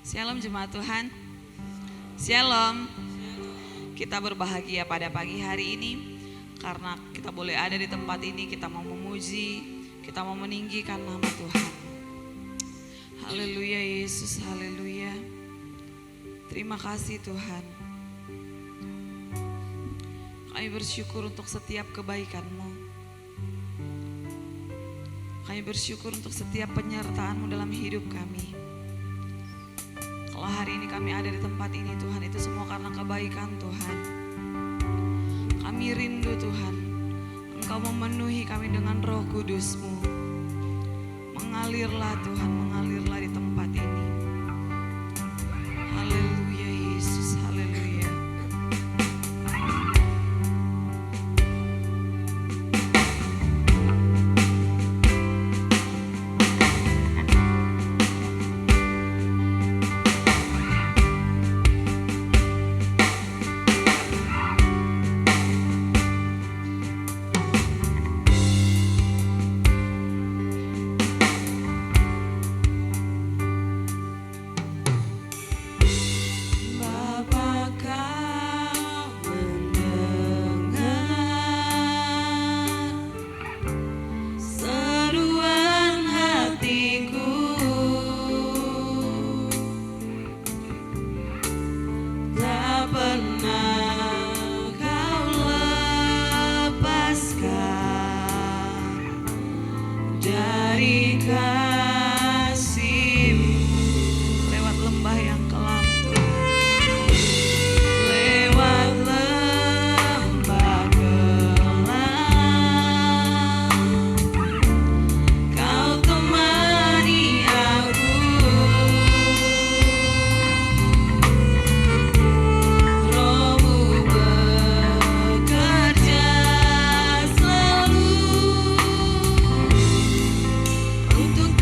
Shalom jemaat Tuhan. Shalom. Kita berbahagia pada pagi hari ini karena kita boleh ada di tempat ini. Kita mau memuji, kita mau meninggikan nama Tuhan. Haleluya Yesus, haleluya. Terima kasih Tuhan. Kami bersyukur untuk setiap kebaikan-Mu. Kami bersyukur untuk setiap penyertaan-Mu dalam hidup kami. Kalau hari ini kami ada di tempat ini Tuhan, itu semua karena kebaikan Tuhan. Kami rindu Tuhan, Engkau memenuhi kami dengan Roh Kudus-Mu. Mengalirlah Tuhan, mengalirlah di tempat ini. Haleluya Yesus, haleluya. Untuk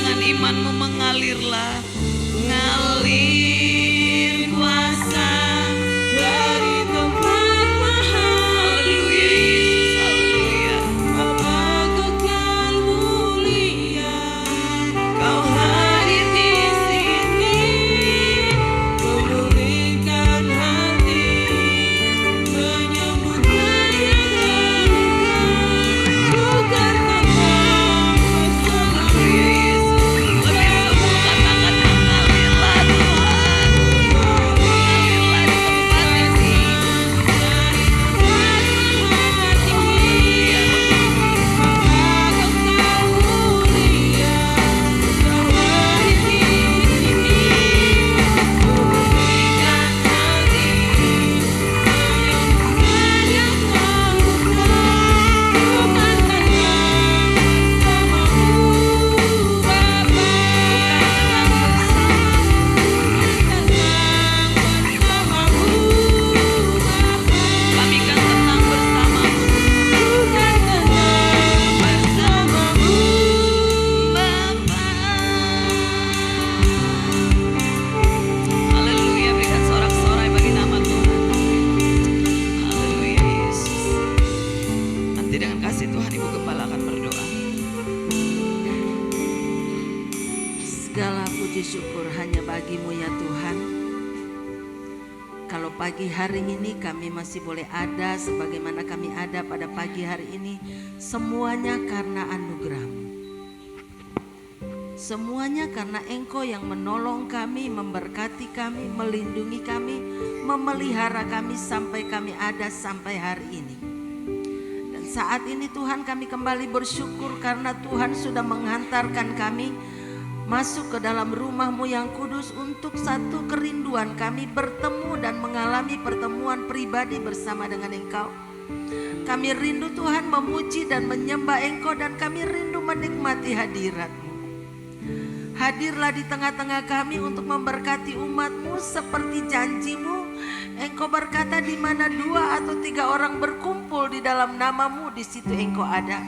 dengan imanmu mengalirlah, ngalir kuasa dari tempat mahal. Haleluya Yesus, haleluya. Bapa kekal mulia, Kau hadir di sini, memulihkan hati, menyembuhkan yang luka, bukan tentang bersama. haleluya Yesus. Lebih sembuh katakan mengalirlah Tuhan, mengalirlah di tempat ini. Haleluya. Kami kan tenang bersamamu, Bapa. Haleluya, berikan sorak-sorai bagi nama Tuhan. Haleluya Yesus. Nanti dengan kasih Tuhan Ibu Gembala akan berdoa. Segala puji syukur hanya bagimu ya Tuhan. Kalau pagi hari ini kami masih boleh ada sebagaimana kami ada pada pagi hari ini, semuanya karena anugerah-Mu. Semuanya karena Engkau yang menolong kami, memberkati kami, melindungi kami, memelihara kami sampai kami ada sampai hari ini. Dan saat ini Tuhan kami kembali bersyukur karena Tuhan sudah menghantarkan kami masuk ke dalam rumah-Mu yang kudus untuk satu kerinduan kami bertemu dan mengalami pertemuan pribadi bersama dengan Engkau. Kami rindu Tuhan memuji dan menyembah Engkau dan kami rindu menikmati hadirat-Mu. Hadirlah di tengah-tengah kami untuk memberkati umat-Mu seperti janji-Mu. Engkau berkata di mana 2 atau 3 orang berkumpul di dalam nama-Mu, di situ Engkau ada.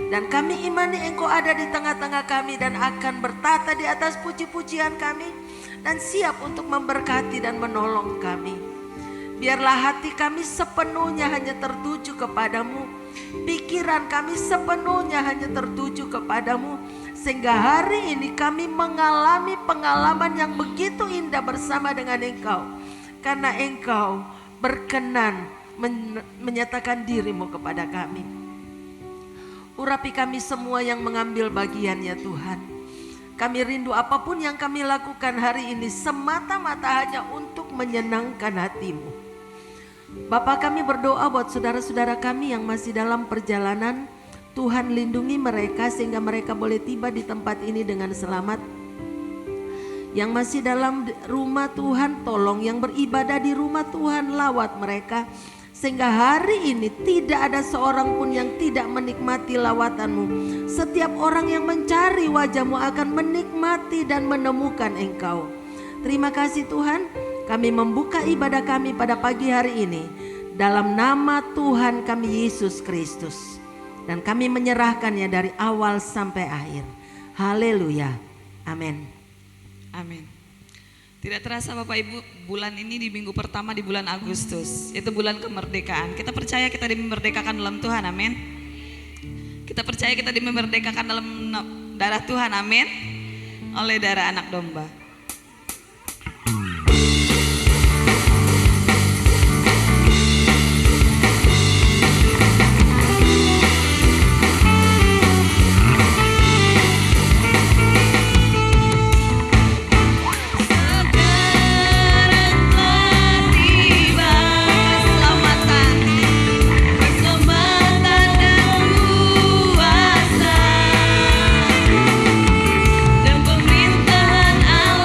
Dan kami imani Engkau ada di tengah-tengah kami dan akan bertata di atas puji-pujian kami dan siap untuk memberkati dan menolong kami. Biarlah hati kami sepenuhnya hanya tertuju kepadamu, pikiran kami sepenuhnya hanya tertuju kepadamu, sehingga hari ini kami mengalami pengalaman yang begitu indah bersama dengan Engkau, karena Engkau berkenan menyatakan diri-Mu kepada kami. Urapi kami semua yang mengambil bagian ya Tuhan. Kami rindu apapun yang kami lakukan hari ini semata-mata hanya untuk menyenangkan hati-Mu. Bapa, kami berdoa buat saudara-saudara kami yang masih dalam perjalanan. Tuhan lindungi mereka sehingga mereka boleh tiba di tempat ini dengan selamat. Yang masih dalam rumah Tuhan tolong, yang beribadah di rumah Tuhan lawat mereka. Sehingga hari ini tidak ada seorang pun yang tidak menikmati lawatan-Mu. Setiap orang yang mencari wajah-Mu akan menikmati dan menemukan Engkau. Terima kasih Tuhan, kami membuka ibadah kami pada pagi hari ini dalam nama Tuhan kami Yesus Kristus. Dan kami menyerahkannya dari awal sampai akhir. Haleluya. Amin. Amin. Tidak terasa Bapak Ibu, bulan ini di minggu pertama di bulan Agustus, itu bulan kemerdekaan. Kita percaya kita dimerdekakan dalam Tuhan, amin. Kita percaya kita dimerdekakan dalam darah Tuhan, amin. Oleh darah anak domba. Dan pemerintahan Allah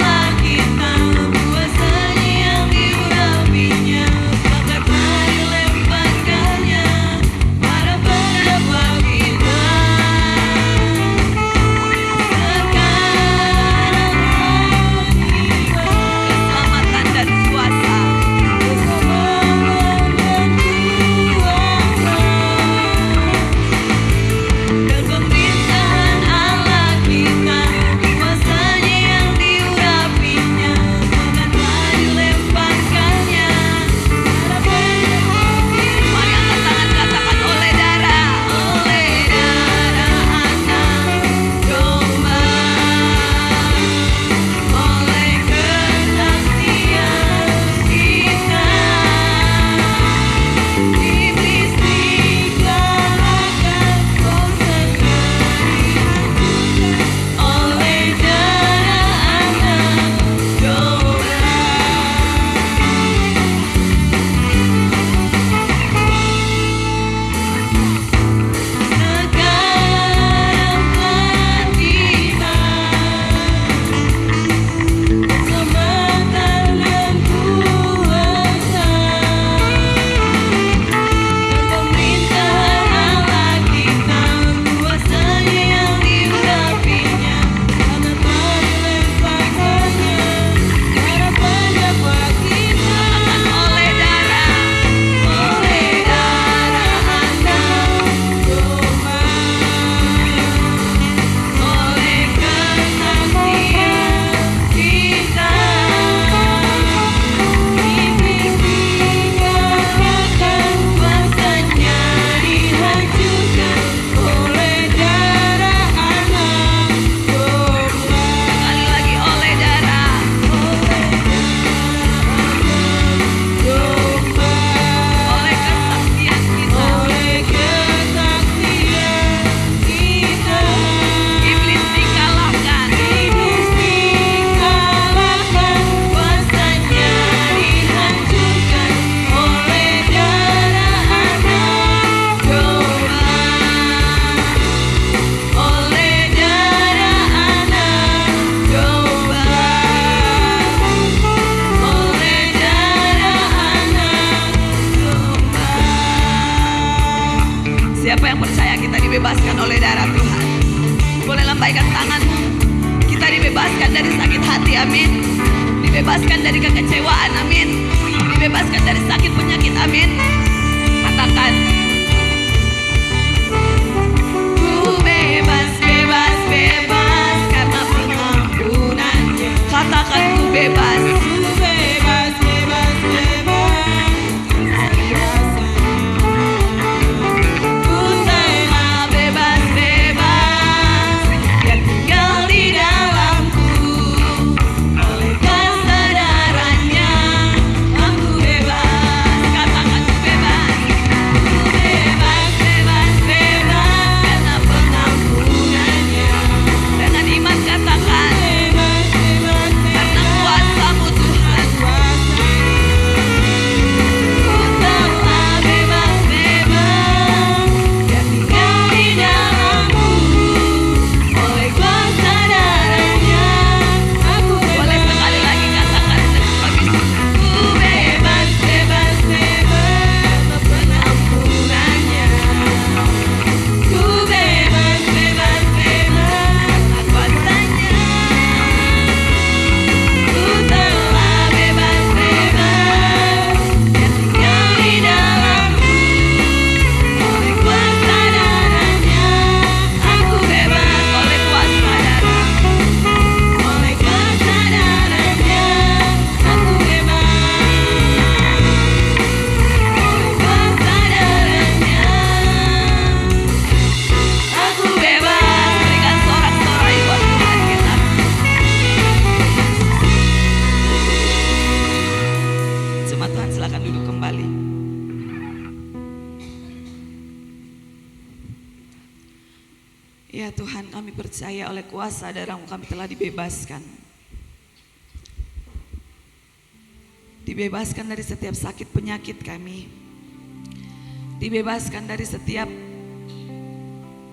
kita dibebaskan oleh darah Tuhan. Boleh lambaikan tanganmu. Kita dibebaskan dari sakit hati, amin. Dibebaskan dari kekecewaan, amin. Dibebaskan dari sakit penyakit, amin. Katakan, ku bebas, bebas, bebas karena pengampunannya. Katakan, ku bebas. Ya Tuhan, kami percaya oleh kuasa darah-Mu kami telah dibebaskan. Dibebaskan dari setiap sakit penyakit kami. Dibebaskan dari setiap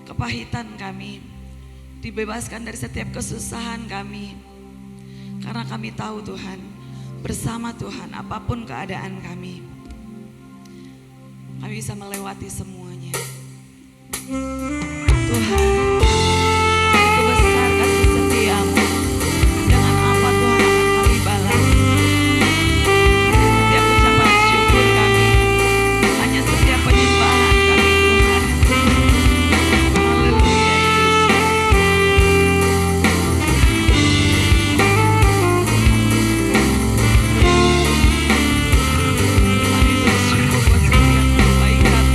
kepahitan kami. Dibebaskan dari setiap kesusahan kami. Karena kami tahu Tuhan, bersama Tuhan apapun keadaan kami bisa melewati semuanya. Tuhan, itu besar kasih setia-Mu. Dengan apa Tuhan akan kami balas? Setiap ucapan syukur kami, hanya setiap penyembahan kami Tuhan. Haleluya Yesus. Kami bersyukur buat setiap kebaikan.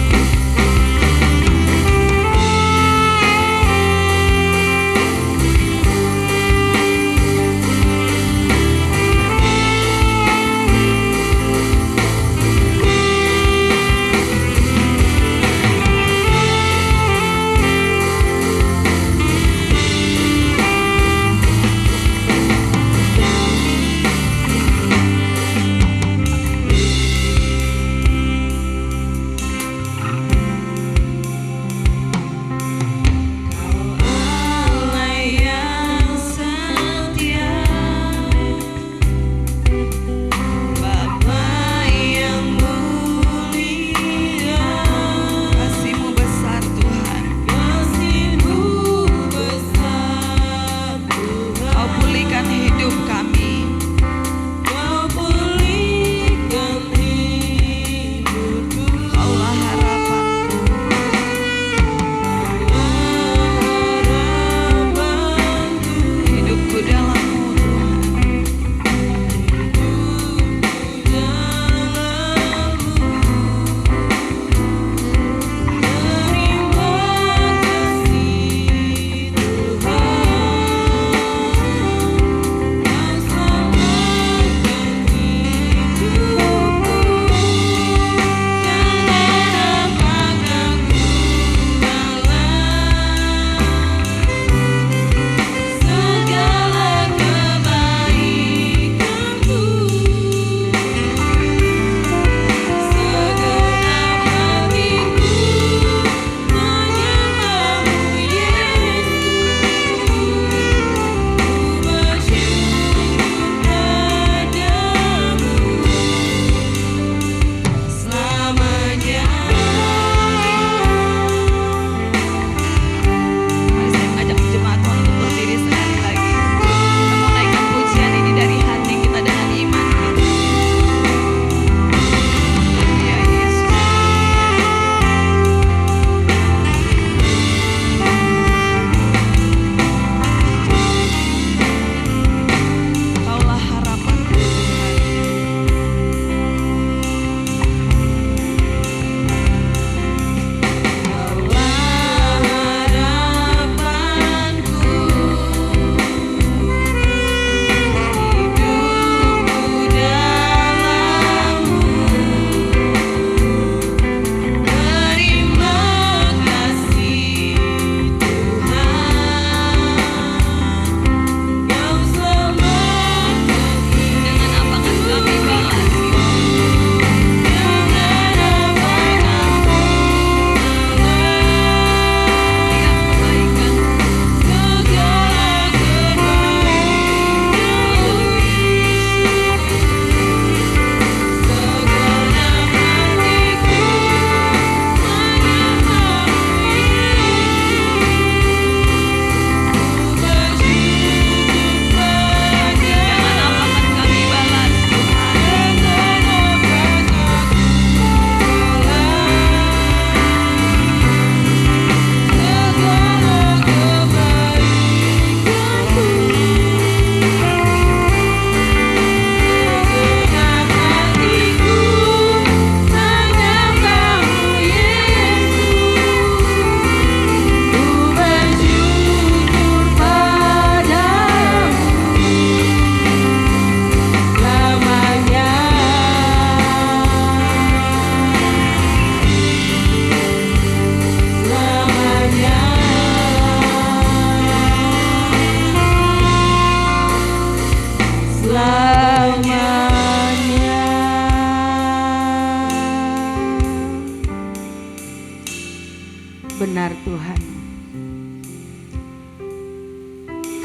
Tuhan,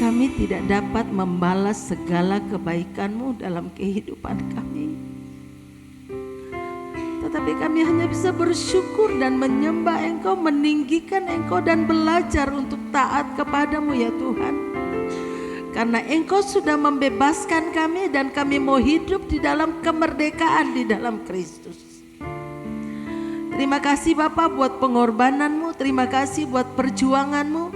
kami tidak dapat membalas segala kebaikan-Mu dalam kehidupan kami. Tetapi kami hanya bisa bersyukur dan menyembah Engkau, meninggikan Engkau dan belajar untuk taat kepadamu ya Tuhan. Karena Engkau sudah membebaskan kami dan kami mau hidup di dalam kemerdekaan di dalam Kristus. Terima kasih Bapa buat pengorbanan-Mu, terima kasih buat perjuangan-Mu,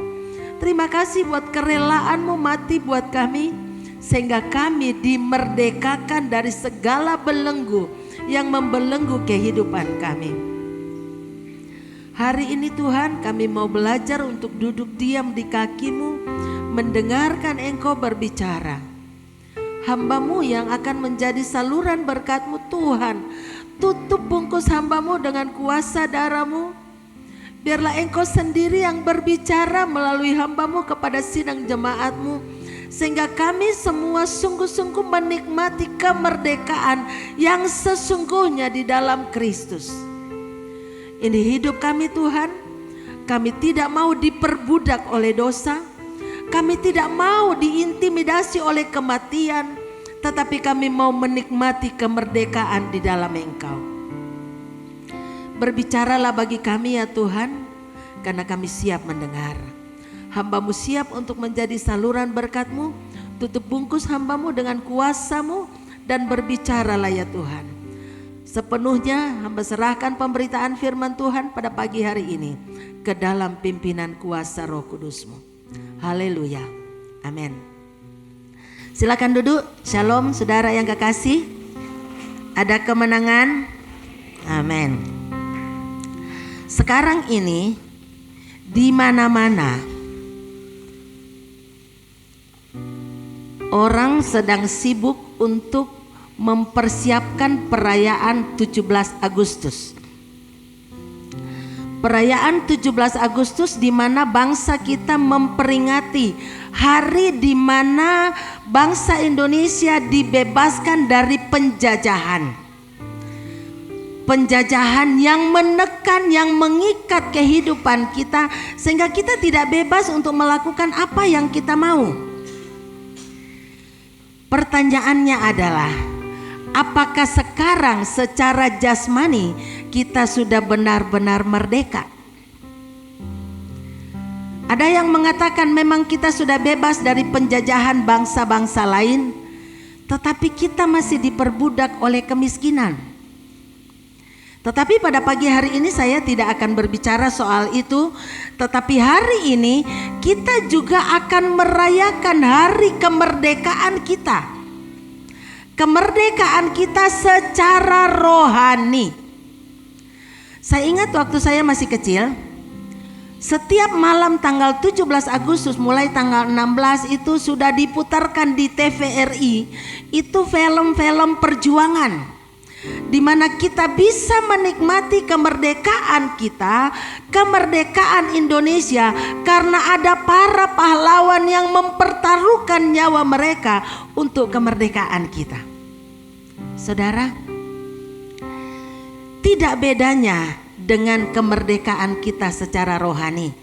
terima kasih buat kerelaanmu mati buat kami, sehingga kami dimerdekakan dari segala belenggu yang membelenggu kehidupan kami. Hari ini Tuhan, kami mau belajar untuk duduk diam di kaki-Mu, mendengarkan Engkau berbicara. Hamba-Mu yang akan menjadi saluran berkat-Mu Tuhan, tutup bungkus hamba-Mu dengan kuasa darah-Mu. Biarlah Engkau sendiri yang berbicara melalui hamba-Mu kepada sidang jemaat-Mu, sehingga kami semua sungguh-sungguh menikmati kemerdekaan yang sesungguhnya di dalam Kristus. Ini hidup kami Tuhan, kami tidak mau diperbudak oleh dosa, kami tidak mau diintimidasi oleh kematian, tetapi kami mau menikmati kemerdekaan di dalam Engkau. Berbicaralah bagi kami ya Tuhan, karena kami siap mendengar. Hamba-Mu siap untuk menjadi saluran berkat-Mu. Tutup bungkus hamba-Mu dengan kuasa-Mu dan berbicaralah ya Tuhan. Sepenuhnya hamba serahkan pemberitaan firman Tuhan pada pagi hari ini ke dalam pimpinan kuasa Roh Kudus-Mu. Haleluya, amin. Silakan duduk. Shalom saudara yang kekasih. Ada kemenangan, amin. Sekarang ini di mana-mana orang sedang sibuk untuk mempersiapkan perayaan 17 Agustus. Perayaan 17 Agustus di mana bangsa kita memperingati hari di mana bangsa Indonesia dibebaskan dari penjajahan. Penjajahan yang menekan, yang mengikat kehidupan kita sehingga kita tidak bebas untuk melakukan apa yang kita mau. Pertanyaannya adalah, apakah sekarang secara jasmani kita sudah benar-benar merdeka? Ada yang mengatakan memang kita sudah bebas dari penjajahan bangsa-bangsa lain, tetapi kita masih diperbudak oleh kemiskinan. Tetapi pada pagi hari ini saya tidak akan berbicara soal itu, tetapi hari ini kita juga akan merayakan hari kemerdekaan kita. Kemerdekaan kita secara rohani. Saya ingat waktu saya masih kecil, setiap malam tanggal 17 Agustus mulai tanggal 16 itu sudah diputarkan di TVRI, itu film-film perjuangan, di mana kita bisa menikmati kemerdekaan kita, kemerdekaan Indonesia, karena ada para pahlawan yang mempertaruhkan nyawa mereka untuk kemerdekaan kita. Saudara, tidak bedanya dengan kemerdekaan kita secara rohani.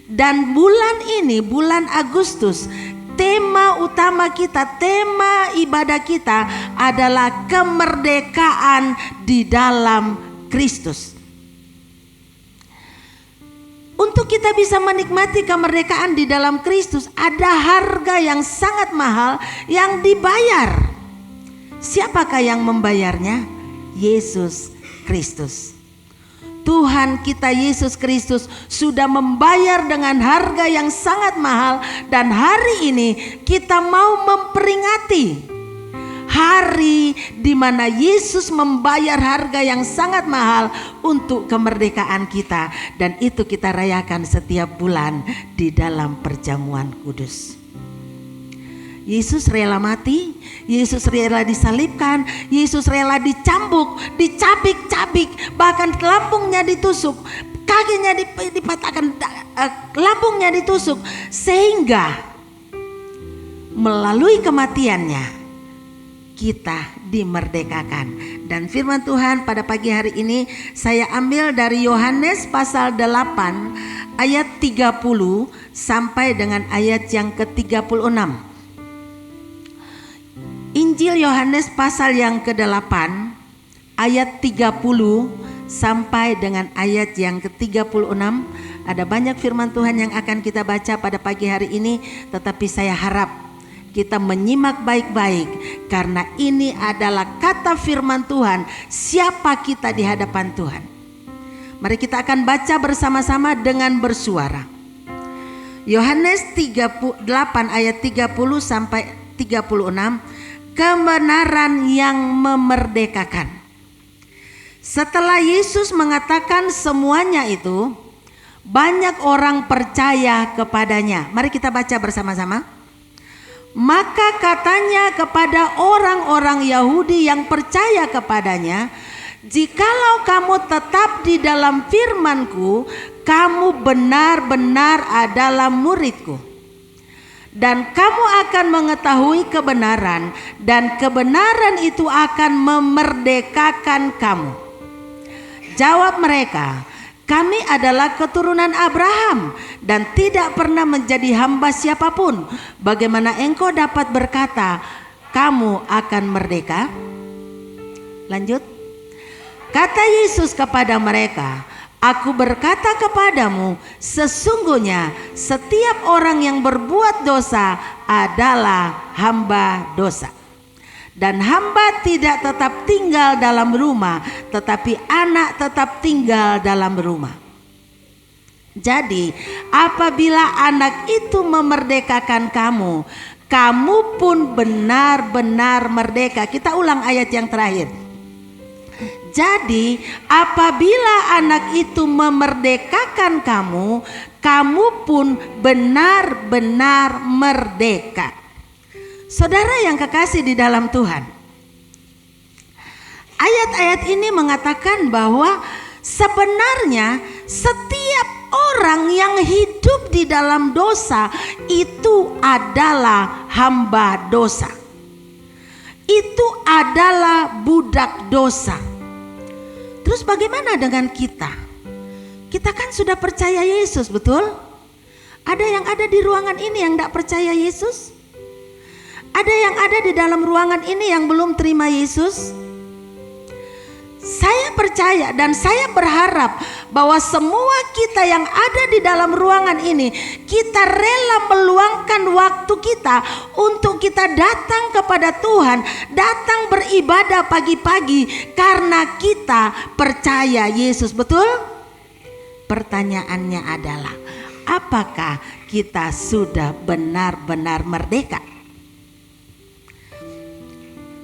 Dan bulan ini, bulan Agustus, tema utama kita, tema ibadah kita adalah kemerdekaan di dalam Kristus. Untuk kita bisa menikmati kemerdekaan di dalam Kristus, ada harga yang sangat mahal yang dibayar. Siapakah yang membayarnya? Yesus Kristus. Tuhan kita Yesus Kristus sudah membayar dengan harga yang sangat mahal, dan hari ini kita mau memperingati hari di mana Yesus membayar harga yang sangat mahal untuk kemerdekaan kita, dan itu kita rayakan setiap bulan di dalam perjamuan kudus. Yesus rela mati, Yesus rela disalibkan, Yesus rela dicambuk, dicabik-cabik, bahkan lambungnya ditusuk, kakinya dipatahkan, lambungnya ditusuk, sehingga melalui kematiannya kita dimerdekakan Dan firman Tuhan pada pagi hari ini saya ambil dari Yohanes pasal 8 ayat 30 sampai dengan ayat yang ke-36. Injil Yohanes pasal yang ke-8 ayat 30 sampai dengan ayat yang ke-36. Ada banyak firman Tuhan yang akan kita baca pada pagi hari ini, tetapi saya harap kita menyimak baik-baik karena ini adalah kata firman Tuhan, siapa kita di hadapan Tuhan. Mari kita akan baca bersama-sama dengan bersuara. Yohanes 8 ayat 30 sampai 36, kebenaran yang memerdekakan. Setelah Yesus mengatakan semuanya itu, banyak orang percaya kepadanya. Mari kita baca bersama-sama. Maka katanya kepada orang-orang Yahudi yang percaya kepadanya, jikalau kamu tetap di dalam firman-Ku, kamu benar-benar adalah murid-Ku. Dan kamu akan mengetahui kebenaran, dan kebenaran itu akan memerdekakan kamu. Jawab mereka, kami adalah keturunan Abraham dan tidak pernah menjadi hamba siapapun. Bagaimana engkau dapat berkata, kamu akan merdeka? Lanjut. Kata Yesus kepada mereka, aku berkata kepadamu, sesungguhnya setiap orang yang berbuat dosa adalah hamba dosa. Dan hamba tidak tetap tinggal dalam rumah, tetapi anak tetap tinggal dalam rumah. Jadi apabila anak itu memerdekakan kamu, kamu pun benar-benar merdeka. Kita ulang ayat yang terakhir. Jadi apabila anak itu memerdekakan kamu, kamu pun benar-benar merdeka. Saudara yang kekasih di dalam Tuhan, ayat-ayat ini mengatakan bahwa sebenarnya setiap orang yang hidup di dalam dosa itu adalah hamba dosa. Itu adalah budak dosa. Terus bagaimana dengan kita? Kita kan sudah percaya Yesus, betul? Ada yang ada di ruangan ini yang tidak percaya Yesus? Ada yang ada di dalam ruangan ini yang belum terima Yesus? Saya percaya dan saya berharap bahwa semua kita yang ada di dalam ruangan ini, kita rela meluangkan waktu kita untuk kita datang kepada Tuhan, datang beribadah pagi-pagi karena kita percaya Yesus, betul? Pertanyaannya adalah, apakah kita sudah benar-benar merdeka?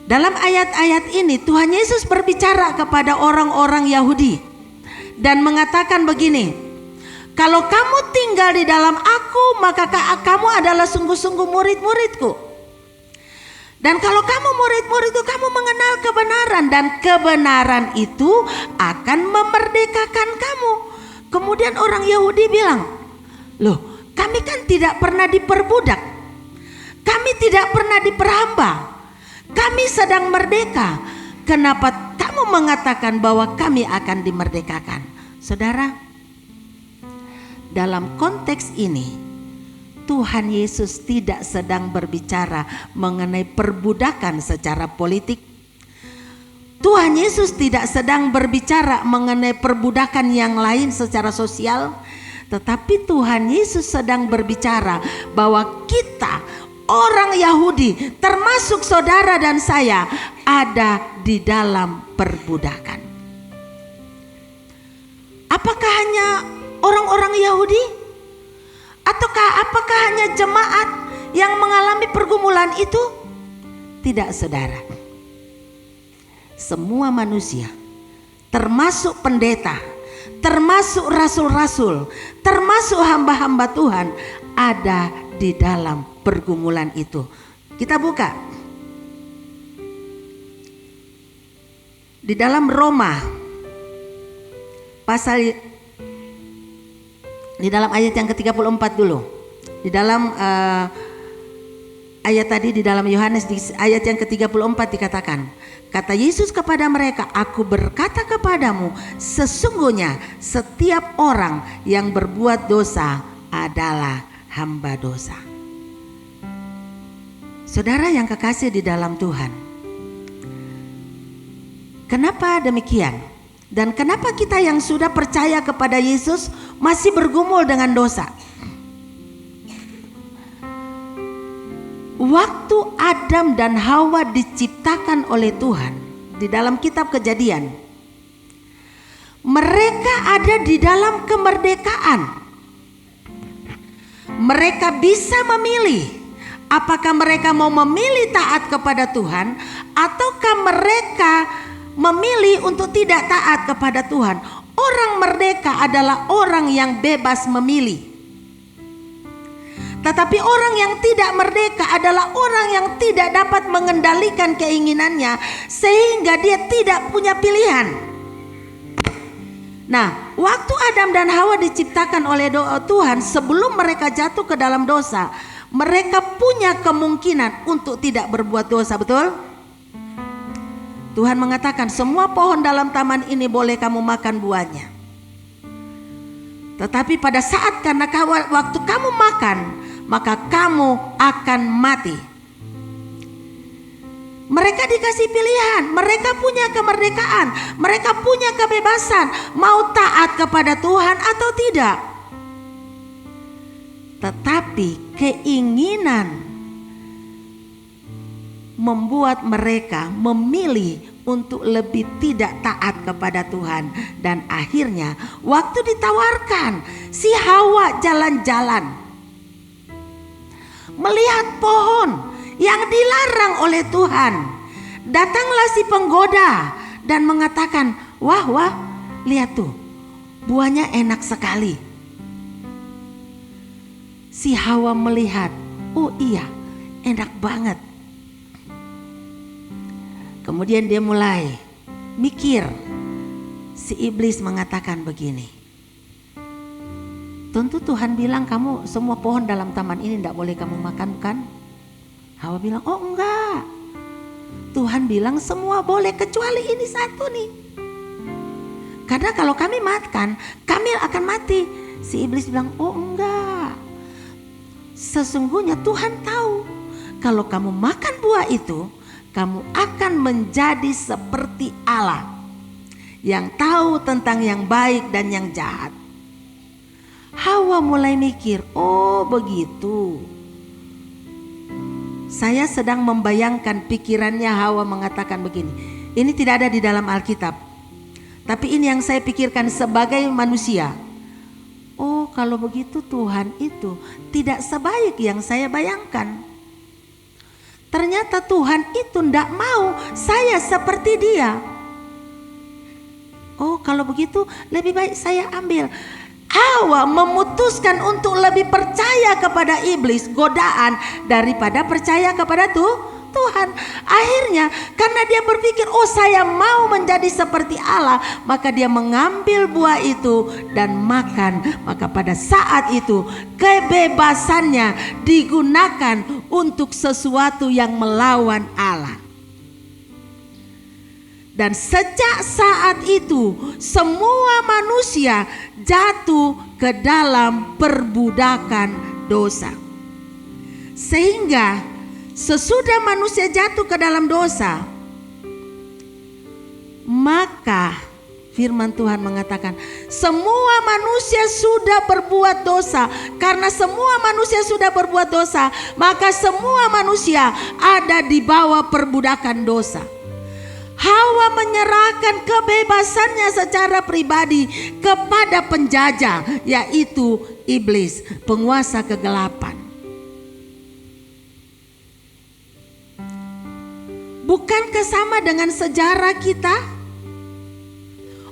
Dalam ayat-ayat ini Tuhan Yesus berbicara kepada orang-orang Yahudi dan mengatakan begini, kalau kamu tinggal di dalam aku, maka kamu adalah sungguh-sungguh murid-muridku. Dan kalau kamu murid-muridku, kamu mengenal kebenaran, dan kebenaran itu akan memerdekakan kamu. Kemudian orang Yahudi bilang, loh, kami kan tidak pernah diperbudak, kami tidak pernah diperhamba, kami sedang merdeka. Kenapa kamu mengatakan bahwa kami akan dimerdekakan? Saudara, dalam konteks ini Tuhan Yesus tidak sedang berbicara mengenai perbudakan secara politik. Tuhan Yesus tidak sedang berbicara mengenai perbudakan yang lain secara sosial. Tetapi Tuhan Yesus sedang berbicara bahwa kita, orang Yahudi, termasuk saudara dan saya, ada di dalam perbudakan. Apakah hanya orang-orang Yahudi? Ataukah apakah hanya jemaat yang mengalami pergumulan itu? Tidak, saudara. Semua manusia, termasuk pendeta, termasuk rasul-rasul, termasuk hamba-hamba Tuhan, ada di dalam pergumulan itu. Kita buka di dalam Roma pasal, di dalam ayat yang ke-34 dulu. Di dalam ayat tadi di dalam Yohanes di ayat yang ke-34 dikatakan, kata Yesus kepada mereka, aku berkata kepadamu, sesungguhnya setiap orang yang berbuat dosa adalah hamba dosa. Saudara yang kekasih di dalam Tuhan, kenapa demikian? Dan kenapa kita yang sudah percaya kepada Yesus masih bergumul dengan dosa? Waktu Adam dan Hawa diciptakan oleh Tuhan di dalam kitab Kejadian, mereka ada di dalam kemerdekaan. Mereka bisa memilih apakah mereka mau memilih taat kepada Tuhan ataukah mereka memilih untuk tidak taat kepada Tuhan. Orang merdeka adalah orang yang bebas memilih. Tetapi orang yang tidak merdeka adalah orang yang tidak dapat mengendalikan keinginannya sehingga dia tidak punya pilihan. Nah, waktu Adam dan Hawa diciptakan oleh Tuhan, sebelum mereka jatuh ke dalam dosa, mereka punya kemungkinan untuk tidak berbuat dosa, betul? Tuhan mengatakan semua pohon dalam taman ini boleh kamu makan buahnya. Tetapi pada saat karena waktu kamu makan, maka kamu akan mati. Mereka dikasih pilihan, mereka punya kemerdekaan, mereka punya kebebasan mau taat kepada Tuhan atau tidak. Tetapi keinginan membuat mereka memilih untuk lebih tidak taat kepada Tuhan. Dan akhirnya waktu ditawarkan, si Hawa jalan-jalan melihat pohon yang dilarang oleh Tuhan. Datanglah si penggoda dan mengatakan, wah, lihat tuh, buahnya enak sekali. Si Hawa melihat, oh iya, enak banget. Kemudian dia mulai mikir. Si iblis mengatakan begini, tentu Tuhan bilang kamu semua pohon dalam taman ini tidak boleh kamu makan, bukan? Hawa bilang, oh enggak, Tuhan bilang semua boleh kecuali ini satu nih. Karena kalau kami makan, kami akan mati. Si iblis bilang, oh enggak, sesungguhnya Tuhan tahu kalau kamu makan buah itu, kamu akan menjadi seperti Allah yang tahu tentang yang baik dan yang jahat. Hawa mulai mikir, oh begitu. Saya sedang membayangkan pikirannya. Hawa mengatakan begini, ini tidak ada di dalam Alkitab, tapi ini yang saya pikirkan sebagai manusia. Oh kalau begitu Tuhan itu tidak sebaik yang saya bayangkan. Ternyata Tuhan itu tidak mau saya seperti dia. Oh kalau begitu lebih baik saya ambil. Hawa memutuskan untuk lebih percaya kepada iblis, godaan, daripada percaya kepada Tuhan. Akhirnya karena dia berpikir, oh saya mau menjadi seperti Allah, maka dia mengambil buah itu dan makan. Maka pada saat itu kebebasannya digunakan untuk sesuatu yang melawan Allah. Dan sejak saat itu semua manusia jatuh ke dalam perbudakan dosa. Sehingga sesudah manusia jatuh ke dalam dosa, maka firman Tuhan mengatakan semua manusia sudah berbuat dosa. Karena semua manusia sudah berbuat dosa, maka semua manusia ada di bawah perbudakan dosa. Hawa menyerahkan kebebasannya secara pribadi kepada penjajah, yaitu iblis, penguasa kegelapan. Bukankah sama dengan sejarah kita?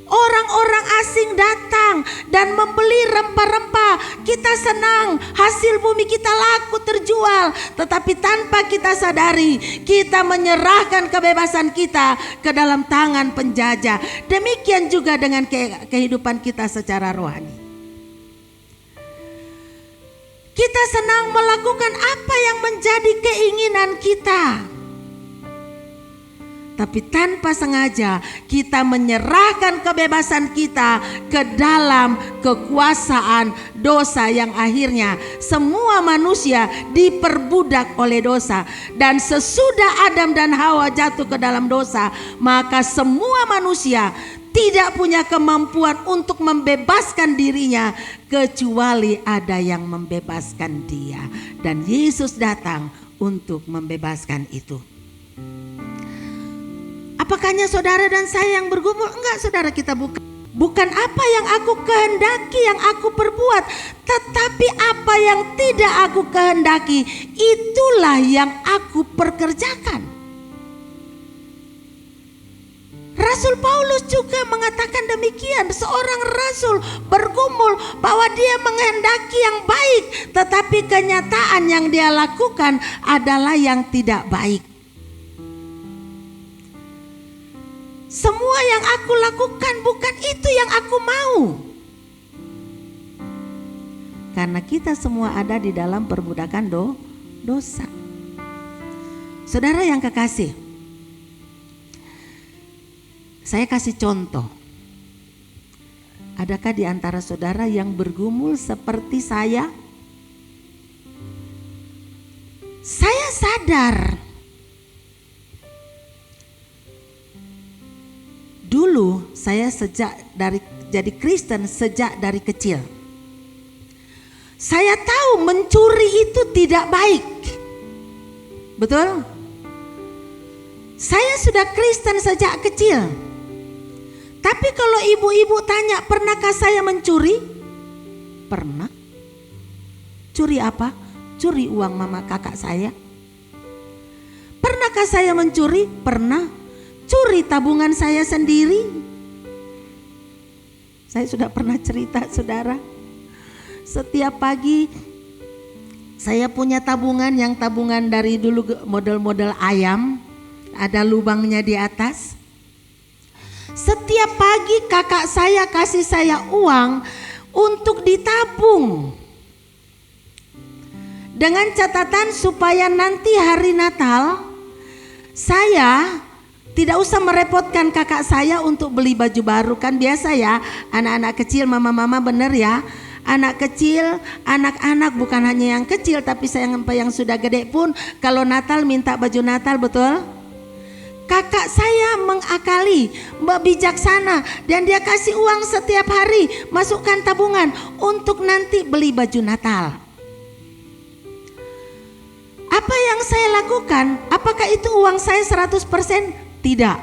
Orang-orang asing datang dan membeli rempah-rempah. Kita senang, hasil bumi kita laku terjual. Tetapi tanpa kita sadari, kita menyerahkan kebebasan kita ke dalam tangan penjajah. Demikian juga dengan kehidupan kita secara rohani. Kita senang melakukan apa yang menjadi keinginan kita. Tapi tanpa sengaja kita menyerahkan kebebasan kita ke dalam kekuasaan dosa yang akhirnya semua manusia diperbudak oleh dosa. Dan sesudah Adam dan Hawa jatuh ke dalam dosa, maka semua manusia tidak punya kemampuan untuk membebaskan dirinya kecuali ada yang membebaskan dia. Dan Yesus datang untuk membebaskan itu. Apakahnya saudara dan saya yang bergumul? Enggak, saudara, kita bukan apa yang aku kehendaki yang aku perbuat, tetapi apa yang tidak aku kehendaki, itulah yang aku perkerjakan. Rasul Paulus juga mengatakan demikian. Seorang rasul bergumul bahwa dia menghendaki yang baik, tetapi kenyataan yang dia lakukan adalah yang tidak baik. Semua yang aku lakukan bukan itu yang aku mau. Karena kita semua ada di dalam perbudakan dosa. Saudara yang kekasih, saya kasih contoh. Adakah di antara saudara yang bergumul seperti saya? Saya sadar dulu saya jadi Kristen sejak dari kecil. Saya tahu mencuri itu tidak baik. Betul? Saya sudah Kristen sejak kecil. Tapi kalau ibu-ibu tanya, pernahkah saya mencuri? Pernah. Curi apa? Curi uang mama kakak saya. Pernahkah saya mencuri? Pernah. Curi tabungan saya sendiri. Saya sudah pernah cerita, saudara. Setiap pagi saya punya tabungan, yang tabungan dari dulu model-model ayam, ada lubangnya di atas. Setiap pagi kakak saya kasih saya uang untuk ditabung, dengan catatan supaya nanti hari Natal saya tidak usah merepotkan kakak saya untuk beli baju baru. Kan biasa ya, anak-anak kecil, mama-mama bener ya. Anak kecil, anak-anak bukan hanya yang kecil, tapi sampai yang sudah gede pun kalau Natal minta baju Natal, betul? Kakak saya mengakali, bijaksana, dan dia kasih uang setiap hari, masukkan tabungan untuk nanti beli baju Natal. Apa yang saya lakukan? Apakah itu uang saya 100%? Tidak,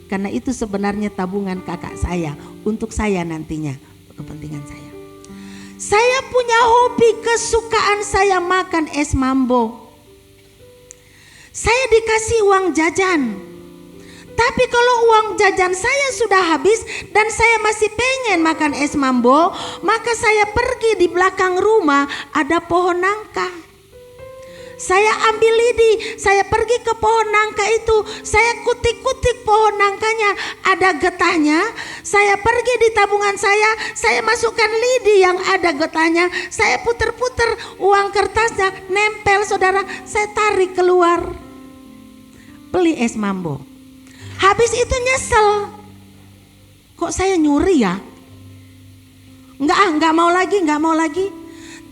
karena itu sebenarnya tabungan kakak saya untuk saya nantinya, kepentingan saya. Saya punya hobi, kesukaan saya makan es mambo. Saya dikasih uang jajan. Tapi kalau uang jajan saya sudah habis dan saya masih pengen makan es mambo, maka saya pergi di belakang rumah, ada pohon nangka. Saya ambil lidi, saya pergi ke pohon nangka itu, saya kutik-kutik pohon nangkanya, ada getahnya. Saya pergi di tabungan saya masukkan lidi yang ada getahnya, saya puter-puter uang kertasnya, nempel, saudara, saya tarik keluar. Beli es mambo. Habis itu nyesel, kok saya nyuri ya? Enggak mau lagi.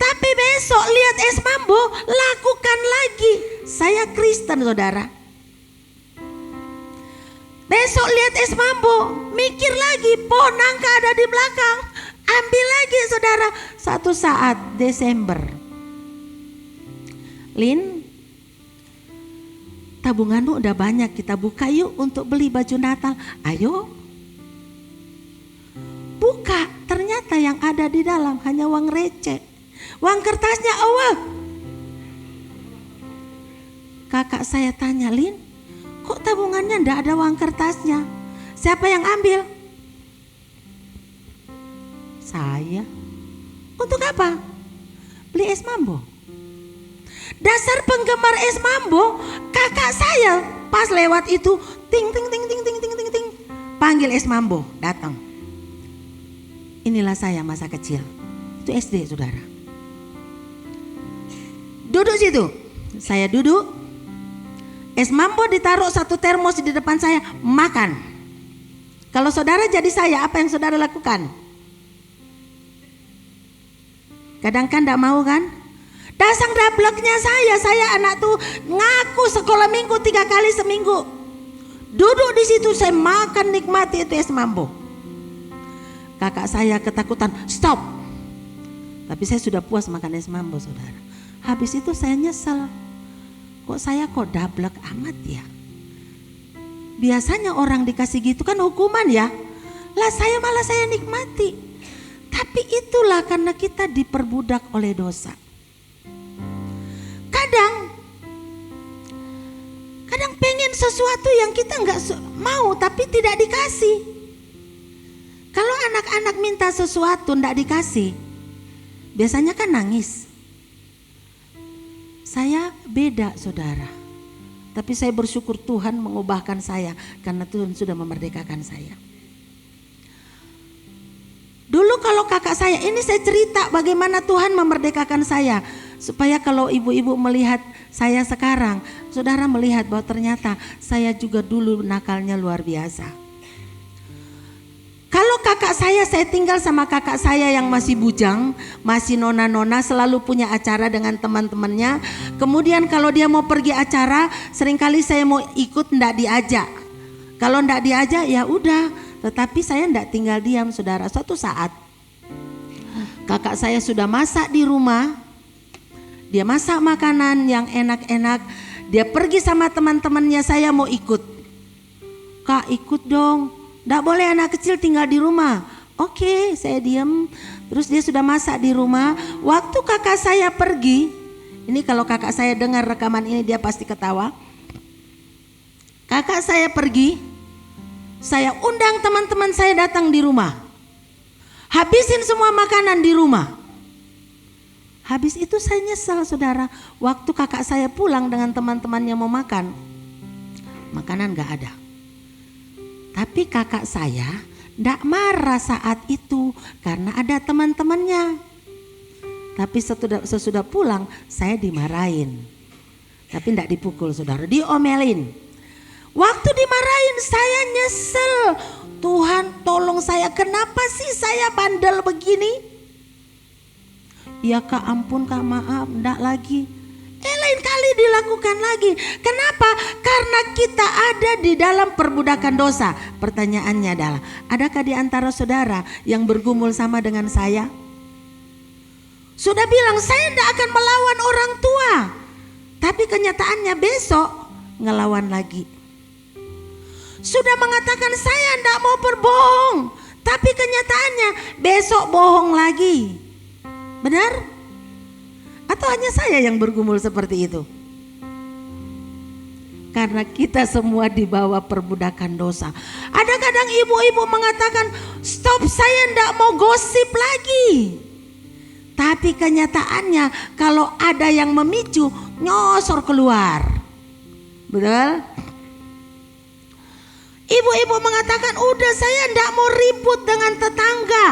Tapi besok lihat es mambo, lakukan lagi. Saya Kristen, saudara. Besok lihat es mambo, mikir lagi, pohon nangka ada di belakang. Ambil lagi, saudara. Satu saat Desember, Lin, tabunganmu udah banyak, kita buka yuk untuk beli baju Natal. Ayo. Buka, ternyata yang ada di dalam hanya uang receh. Uang kertasnya awal. Kakak saya tanya, Lin, kok tabungannya enggak ada uang kertasnya? Siapa yang ambil? Saya. Untuk apa? Beli es mambo. Dasar penggemar es mambo, kakak saya pas lewat itu ting ting ting ting ting ting ting ting, panggil es mambo, datang. Inilah saya masa kecil. Itu SD, saudara. Duduk situ. Saya duduk. Es mambo ditaruh 1 termos di depan saya, makan. Kalau saudara jadi saya, apa yang saudara lakukan? Kadang kan tidak mau kan? Dasar dableknya saya anak tuh ngaku sekolah minggu 3 kali seminggu. Duduk di situ saya makan nikmati itu es mambo. Kakak saya ketakutan, stop. Tapi saya sudah puas makan es mambo saudara. Habis itu saya nyesel. Kok saya dablek amat ya? Biasanya orang dikasih gitu kan hukuman ya. Lah saya malah saya nikmati. Tapi itulah karena kita diperbudak oleh dosa. Kadang pengen sesuatu yang kita nggak mau tapi tidak dikasih. Kalau anak-anak minta sesuatu nggak dikasih, biasanya kan nangis. Saya beda saudara. Tapi saya bersyukur Tuhan mengubahkan saya karena Tuhan sudah memerdekakan saya. Dulu kalau kakak saya, ini saya cerita bagaimana Tuhan memerdekakan saya. Supaya kalau ibu-ibu melihat saya sekarang, saudara melihat bahwa ternyata saya juga dulu nakalnya luar biasa. Kalau kakak saya tinggal sama kakak saya yang masih bujang, masih nona-nona, selalu punya acara dengan teman-temannya. Kemudian kalau dia mau pergi acara, seringkali saya mau ikut ndak diajak. Kalau ndak diajak ya udah, tetapi saya ndak tinggal diam saudara. Suatu saat kakak saya sudah masak di rumah. Dia masak makanan yang enak-enak. Dia pergi sama teman-temannya, saya mau ikut. Kak ikut dong. Nggak boleh anak kecil tinggal di rumah. Oke, saya diam. Terus dia sudah masak di rumah. Waktu kakak saya pergi. Ini kalau kakak saya dengar rekaman ini dia pasti ketawa. Kakak saya pergi. Saya undang teman-teman saya datang di rumah. Habisin semua makanan di rumah. Habis itu saya nyesal saudara, waktu kakak saya pulang dengan teman-temannya mau makan, makanan gak ada. Tapi kakak saya gak marah saat itu karena ada teman-temannya. Tapi sesudah pulang saya dimarahin. Tapi gak dipukul saudara, diomelin. Waktu dimarahin saya nyesel. Tuhan tolong saya, kenapa sih saya bandel begini? Ya kak ampun kak maaf enggak lagi. Lain kali dilakukan lagi. Kenapa? Karena kita ada di dalam perbudakan dosa. Pertanyaannya adalah, adakah di antara saudara yang bergumul sama dengan saya? Sudah bilang saya enggak akan melawan orang tua. Tapi kenyataannya besok ngelawan lagi. Sudah mengatakan saya enggak mau berbohong. Tapi kenyataannya besok bohong lagi. Benar? Atau hanya saya yang bergumul seperti itu? Karena kita semua dibawa perbudakan dosa. Ada kadang ibu-ibu mengatakan, stop saya enggak mau gosip lagi. Tapi kenyataannya kalau ada yang memicu, nyosor keluar. Betul? Ibu-ibu mengatakan, udah saya enggak mau ribut dengan tetangga.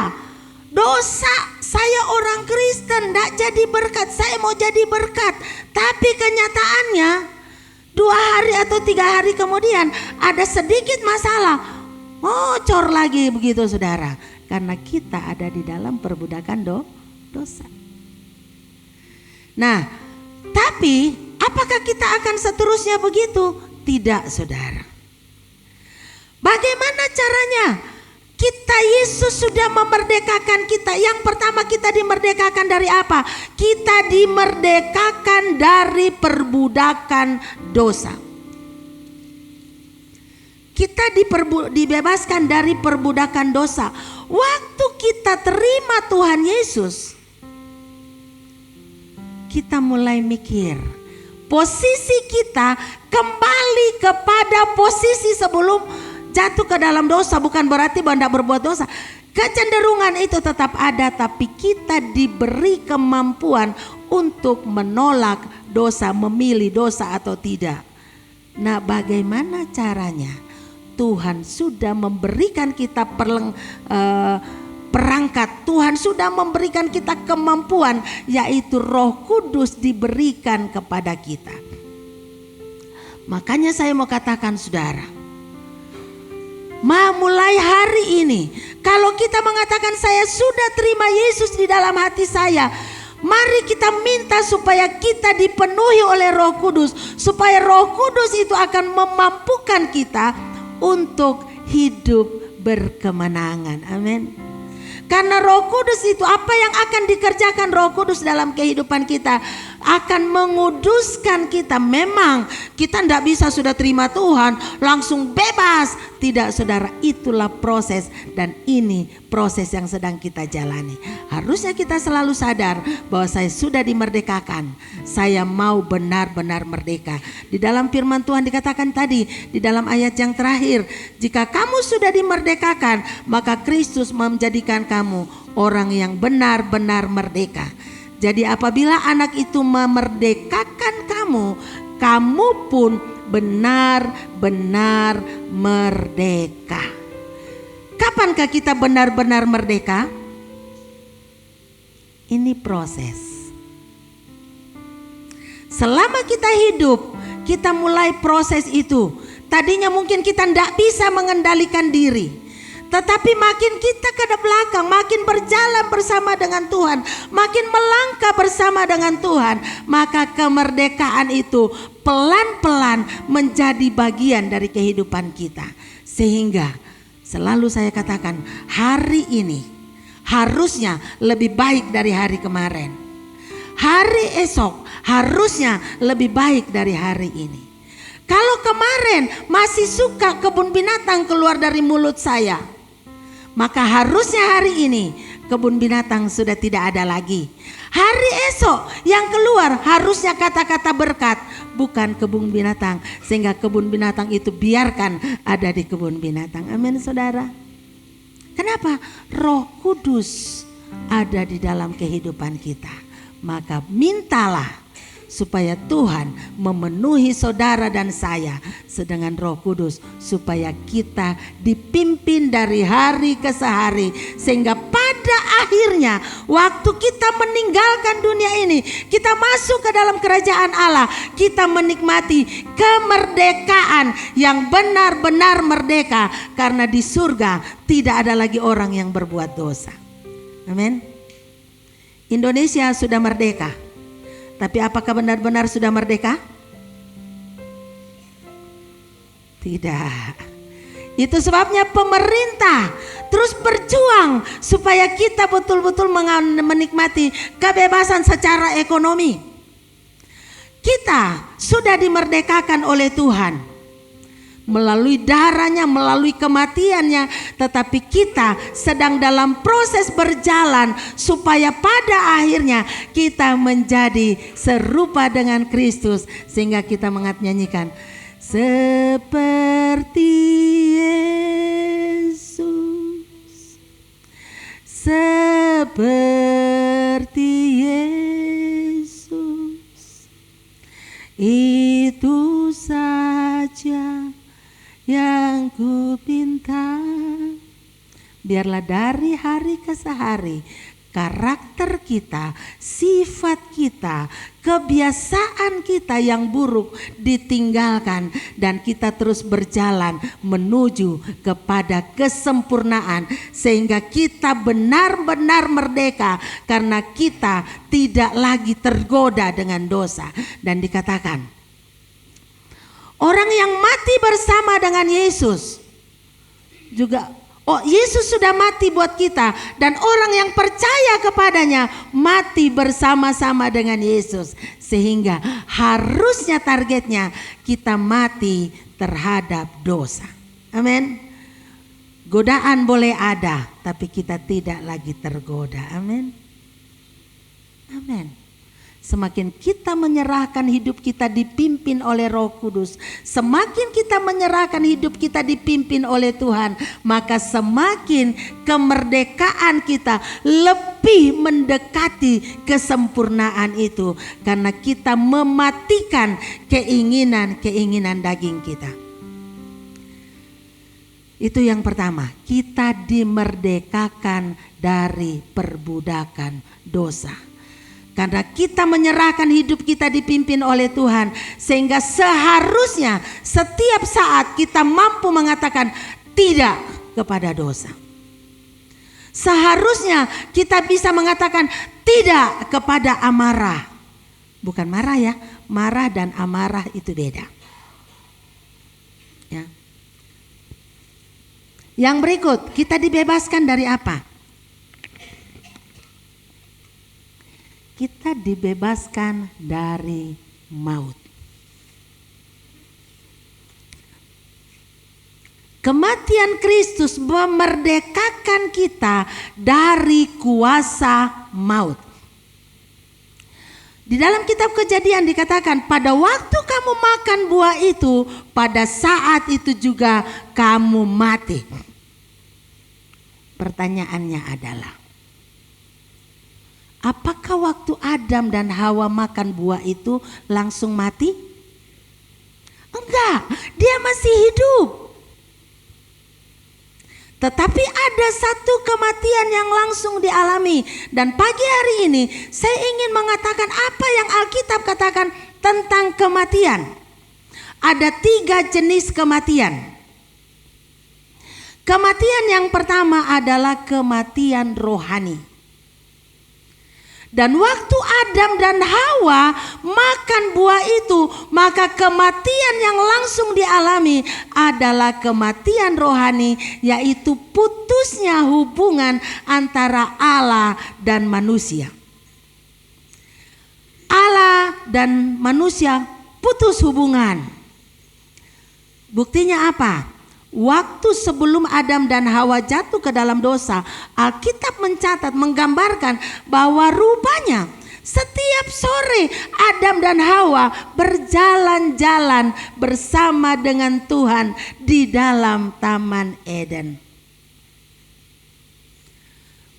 Dosa, saya orang Kristen, enggak jadi berkat, saya mau jadi berkat. Tapi kenyataannya 2 hari atau 3 hari kemudian ada sedikit masalah, ngocor lagi begitu saudara. Karena kita ada di dalam perbudakan dosa. Nah, tapi apakah kita akan seterusnya begitu? Tidak saudara. Bagaimana caranya? Kita Yesus sudah memerdekakan kita. Yang pertama kita dimerdekakan dari apa? Kita dimerdekakan dari perbudakan dosa. Kita dibebaskan dari perbudakan dosa. Waktu kita terima Tuhan Yesus, kita mulai mikir. Posisi kita kembali kepada posisi sebelum jatuh ke dalam dosa. Bukan berarti bahwa tidak berbuat dosa. Kecenderungan itu tetap ada, tapi kita diberi kemampuan untuk menolak dosa, memilih dosa atau tidak. Nah, bagaimana caranya? Tuhan sudah memberikan kita perangkat. Tuhan sudah memberikan kita kemampuan, yaitu Roh Kudus diberikan kepada kita. Makanya saya mau katakan saudara, mulai hari ini kalau kita mengatakan saya sudah terima Yesus di dalam hati saya, mari kita minta supaya kita dipenuhi oleh Roh Kudus, supaya Roh Kudus itu akan memampukan kita untuk hidup berkemenangan. Amin. Karena Roh Kudus itu, apa yang akan dikerjakan Roh Kudus dalam kehidupan kita akan menguduskan kita. Memang kita tidak bisa sudah terima Tuhan langsung bebas. Tidak saudara, itulah proses, dan ini proses yang sedang kita jalani. Harusnya kita selalu sadar bahwa saya sudah dimerdekakan. Saya mau benar-benar merdeka. Di dalam firman Tuhan dikatakan tadi, di dalam ayat yang terakhir, jika kamu sudah dimerdekakan, maka Kristus menjadikan kamu orang yang benar-benar merdeka. Jadi apabila anak itu memerdekakan kamu, kamu pun benar-benar merdeka. Kapankah kita benar-benar merdeka? Ini proses. Selama kita hidup, kita mulai proses itu. Tadinya mungkin kita tidak bisa mengendalikan diri. Tetapi makin kita ke belakang, makin berjalan bersama dengan Tuhan, makin melangkah bersama dengan Tuhan, maka kemerdekaan itu pelan-pelan menjadi bagian dari kehidupan kita. Sehingga selalu saya katakan, hari ini harusnya lebih baik dari hari kemarin. Hari esok harusnya lebih baik dari hari ini. Kalau kemarin masih suka kebun binatang keluar dari mulut saya, maka harusnya hari ini kebun binatang sudah tidak ada lagi. Hari esok yang keluar harusnya kata-kata berkat, bukan kebun binatang. Sehingga kebun binatang itu biarkan ada di kebun binatang. Amin saudara. Kenapa? Roh Kudus ada di dalam kehidupan kita. Maka mintalah supaya Tuhan memenuhi saudara dan saya dengan Roh Kudus, supaya kita dipimpin dari hari ke hari, sehingga pada akhirnya waktu kita meninggalkan dunia ini, kita masuk ke dalam kerajaan Allah, kita menikmati kemerdekaan yang benar-benar merdeka, karena di surga tidak ada lagi orang yang berbuat dosa. Amin. Indonesia sudah merdeka. Tapi apakah benar-benar sudah merdeka? Tidak. Itu sebabnya pemerintah terus berjuang supaya kita betul-betul menikmati kebebasan secara ekonomi. Kita sudah dimerdekakan oleh Tuhan melalui darahnya, melalui kematiannya, tetapi kita sedang dalam proses berjalan supaya pada akhirnya kita menjadi serupa dengan Kristus, sehingga kita nyanyikan seperti Yesus, seperti Yesus, itu saja yang ku pinta. Biarlah dari hari ke hari karakter kita, sifat kita, kebiasaan kita yang buruk ditinggalkan, dan kita terus berjalan menuju kepada kesempurnaan, sehingga kita benar-benar merdeka karena kita tidak lagi tergoda dengan dosa. Dan dikatakan orang yang mati bersama dengan Yesus juga, Yesus sudah mati buat kita, dan orang yang percaya kepadanya mati bersama-sama dengan Yesus. Sehingga harusnya targetnya kita mati terhadap dosa. Amin. Godaan boleh ada, tapi kita tidak lagi tergoda. Amin. Amin. Semakin kita menyerahkan hidup kita dipimpin oleh Roh Kudus, semakin kita menyerahkan hidup kita dipimpin oleh Tuhan, maka semakin kemerdekaan kita lebih mendekati kesempurnaan itu, karena kita mematikan keinginan-keinginan daging kita. Itu yang pertama, kita dimerdekakan dari perbudakan dosa. Karena kita menyerahkan hidup kita dipimpin oleh Tuhan, sehingga seharusnya setiap saat kita mampu mengatakan tidak kepada dosa. Seharusnya kita bisa mengatakan tidak kepada amarah. Bukan marah ya, marah dan amarah itu beda. Ya. Yang berikut, kita dibebaskan dari apa? Kita dibebaskan dari maut. Kematian Kristus memerdekakan kita dari kuasa maut. Di dalam kitab Kejadian dikatakan, pada waktu kamu makan buah itu, pada saat itu juga kamu mati. Pertanyaannya adalah, apakah waktu Adam dan Hawa makan buah itu langsung mati? Enggak, dia masih hidup. Tetapi ada satu kematian yang langsung dialami. Dan pagi hari ini saya ingin mengatakan apa yang Alkitab katakan tentang kematian. Ada 3 jenis kematian. Kematian yang pertama adalah kematian rohani. Dan waktu Adam dan Hawa makan buah itu, maka kematian yang langsung dialami adalah kematian rohani, yaitu putusnya hubungan antara Allah dan manusia. Allah dan manusia putus hubungan. Buktinya apa? Waktu sebelum Adam dan Hawa jatuh ke dalam dosa, Alkitab mencatat, menggambarkan bahwa rupanya setiap sore Adam dan Hawa berjalan-jalan bersama dengan Tuhan di dalam Taman Eden.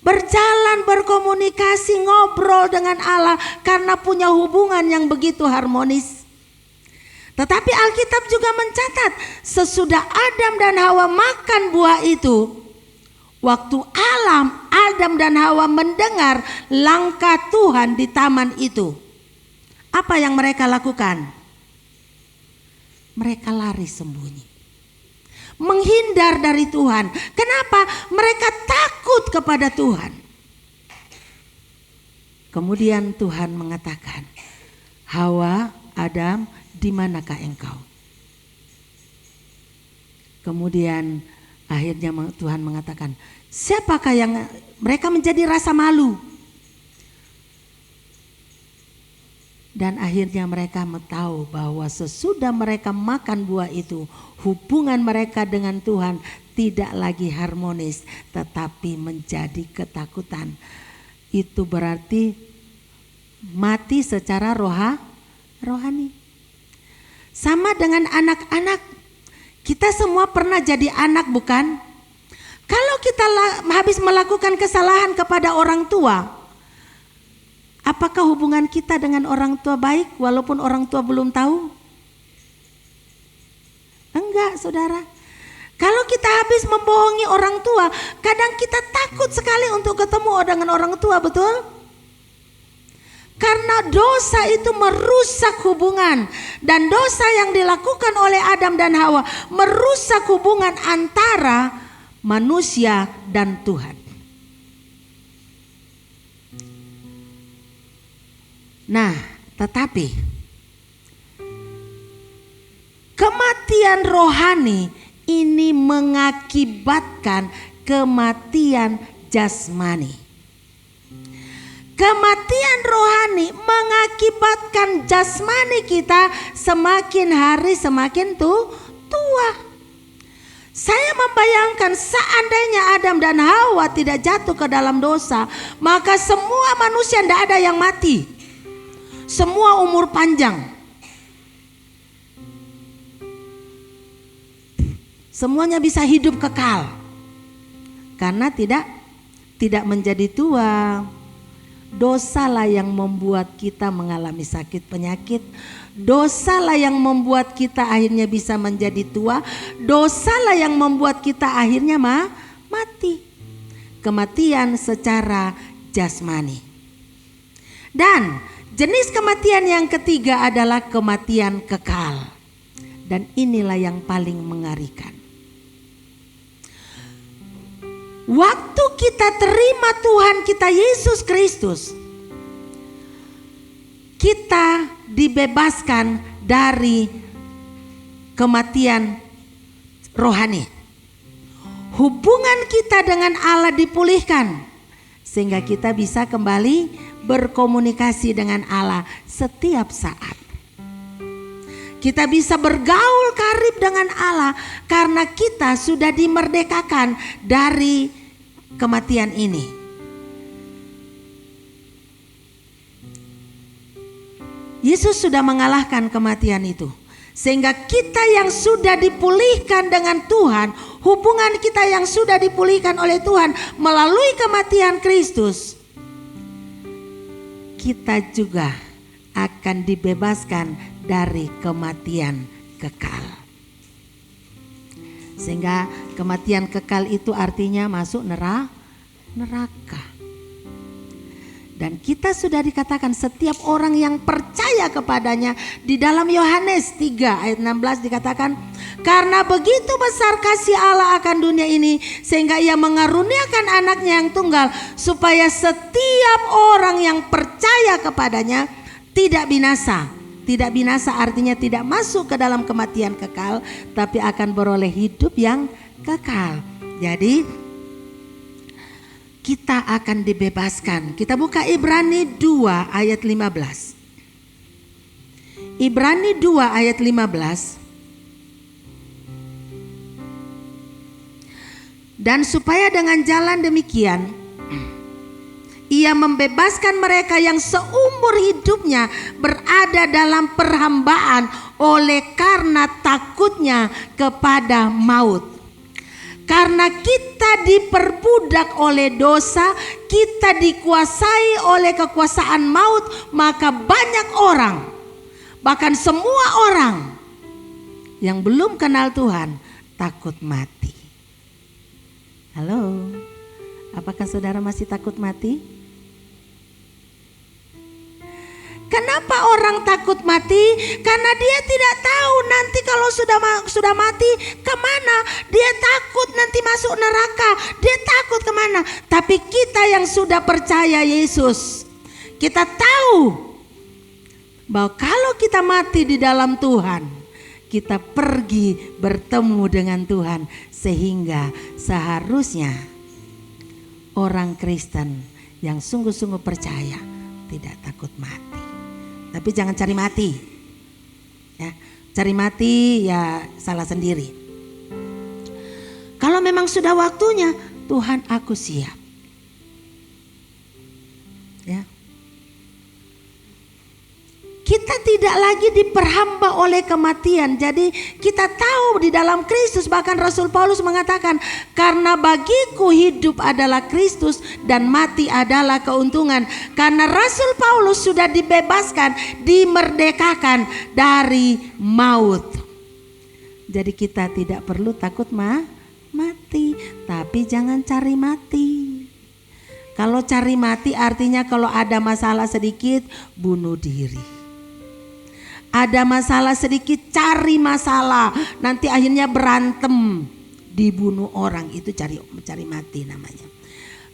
Berjalan, berkomunikasi, ngobrol dengan Allah karena punya hubungan yang begitu harmonis. Tetapi Alkitab juga mencatat, sesudah Adam dan Hawa makan buah itu, waktu Adam dan Hawa mendengar langkah Tuhan di taman itu, apa yang mereka lakukan? Mereka lari sembunyi, menghindar dari Tuhan. Kenapa? Mereka takut kepada Tuhan. Kemudian Tuhan mengatakan, Hawa, Adam, di manakah engkau? Kemudian akhirnya Tuhan mengatakan, siapakah yang mereka menjadi rasa malu. Dan akhirnya mereka tahu bahwa sesudah mereka makan buah itu, hubungan mereka dengan Tuhan tidak lagi harmonis, tetapi menjadi ketakutan. Itu berarti mati secara rohani. Sama dengan anak-anak, kita semua pernah jadi anak, bukan? Kalau kita habis melakukan kesalahan kepada orang tua, apakah hubungan kita dengan orang tua baik walaupun orang tua belum tahu? Enggak, saudara. Kalau kita habis membohongi orang tua, kadang kita takut sekali untuk ketemu dengan orang tua, betul? Karena dosa itu merusak hubungan. Dan dosa yang dilakukan oleh Adam dan Hawa merusak hubungan antara manusia dan Tuhan. Nah, tetapi kematian rohani ini mengakibatkan kematian jasmani. Kematian rohani mengakibatkan jasmani kita semakin hari semakin tua. Saya membayangkan seandainya Adam dan Hawa tidak jatuh ke dalam dosa, maka semua manusia tidak ada yang mati. Semua umur panjang. Semuanya bisa hidup kekal. Karena tidak menjadi tua. Dosalah yang membuat kita mengalami sakit penyakit. Dosalah yang membuat kita akhirnya bisa menjadi tua. Dosalah yang membuat kita akhirnya mati. Kematian secara jasmani. Dan jenis kematian yang ketiga adalah kematian kekal. Dan inilah yang paling mengerikan. Waktu kita terima Tuhan kita Yesus Kristus, kita dibebaskan dari kematian rohani. Hubungan kita dengan Allah dipulihkan sehingga kita bisa kembali berkomunikasi dengan Allah setiap saat. Kita bisa bergaul karib dengan Allah karena kita sudah dimerdekakan dari kematian ini. Yesus sudah mengalahkan kematian itu. Sehingga kita yang sudah dipulihkan dengan Tuhan, hubungan kita yang sudah dipulihkan oleh Tuhan melalui kematian Kristus, kita juga akan dibebaskan dari kematian kekal. Sehingga kematian kekal itu artinya masuk neraka. Dan kita sudah dikatakan setiap orang yang percaya kepadanya, di dalam Yohanes 3 ayat 16 dikatakan, karena begitu besar kasih Allah akan dunia ini sehingga ia mengaruniakan anaknya yang tunggal supaya setiap orang yang percaya kepadanya tidak binasa. Tidak binasa artinya tidak masuk ke dalam kematian kekal, tapi akan beroleh hidup yang kekal. Jadi kita akan dibebaskan. Kita buka Ibrani 2 ayat 15. Ibrani 2 ayat 15. Dan supaya dengan jalan demikian ia membebaskan mereka yang seumur hidupnya berada dalam perhambaan oleh karena takutnya kepada maut. Karena kita diperbudak oleh dosa, kita dikuasai oleh kekuasaan maut, maka banyak orang, bahkan semua orang yang belum kenal Tuhan takut mati. Halo, apakah saudara masih takut mati? Kenapa orang takut mati? Karena dia tidak tahu nanti kalau sudah mati kemana. Dia takut nanti masuk neraka. Dia takut kemana. Tapi kita yang sudah percaya Yesus, kita tahu bahwa kalau kita mati di dalam Tuhan, kita pergi bertemu dengan Tuhan. Sehingga seharusnya orang Kristen yang sungguh-sungguh percaya tidak takut mati. Tapi jangan cari mati. Ya, cari mati ya salah sendiri. Kalau memang sudah waktunya, Tuhan aku siap. Ya. Kita tidak lagi diperhamba oleh kematian. Jadi kita tahu di dalam Kristus, bahkan Rasul Paulus mengatakan, karena bagiku hidup adalah Kristus dan mati adalah keuntungan. Karena Rasul Paulus sudah dibebaskan, dimerdekakan dari maut. Jadi kita tidak perlu takut mati, tapi jangan cari mati. Kalau cari mati artinya kalau ada masalah sedikit bunuh diri. Ada masalah sedikit cari masalah, nanti akhirnya berantem, dibunuh orang, itu cari mati namanya.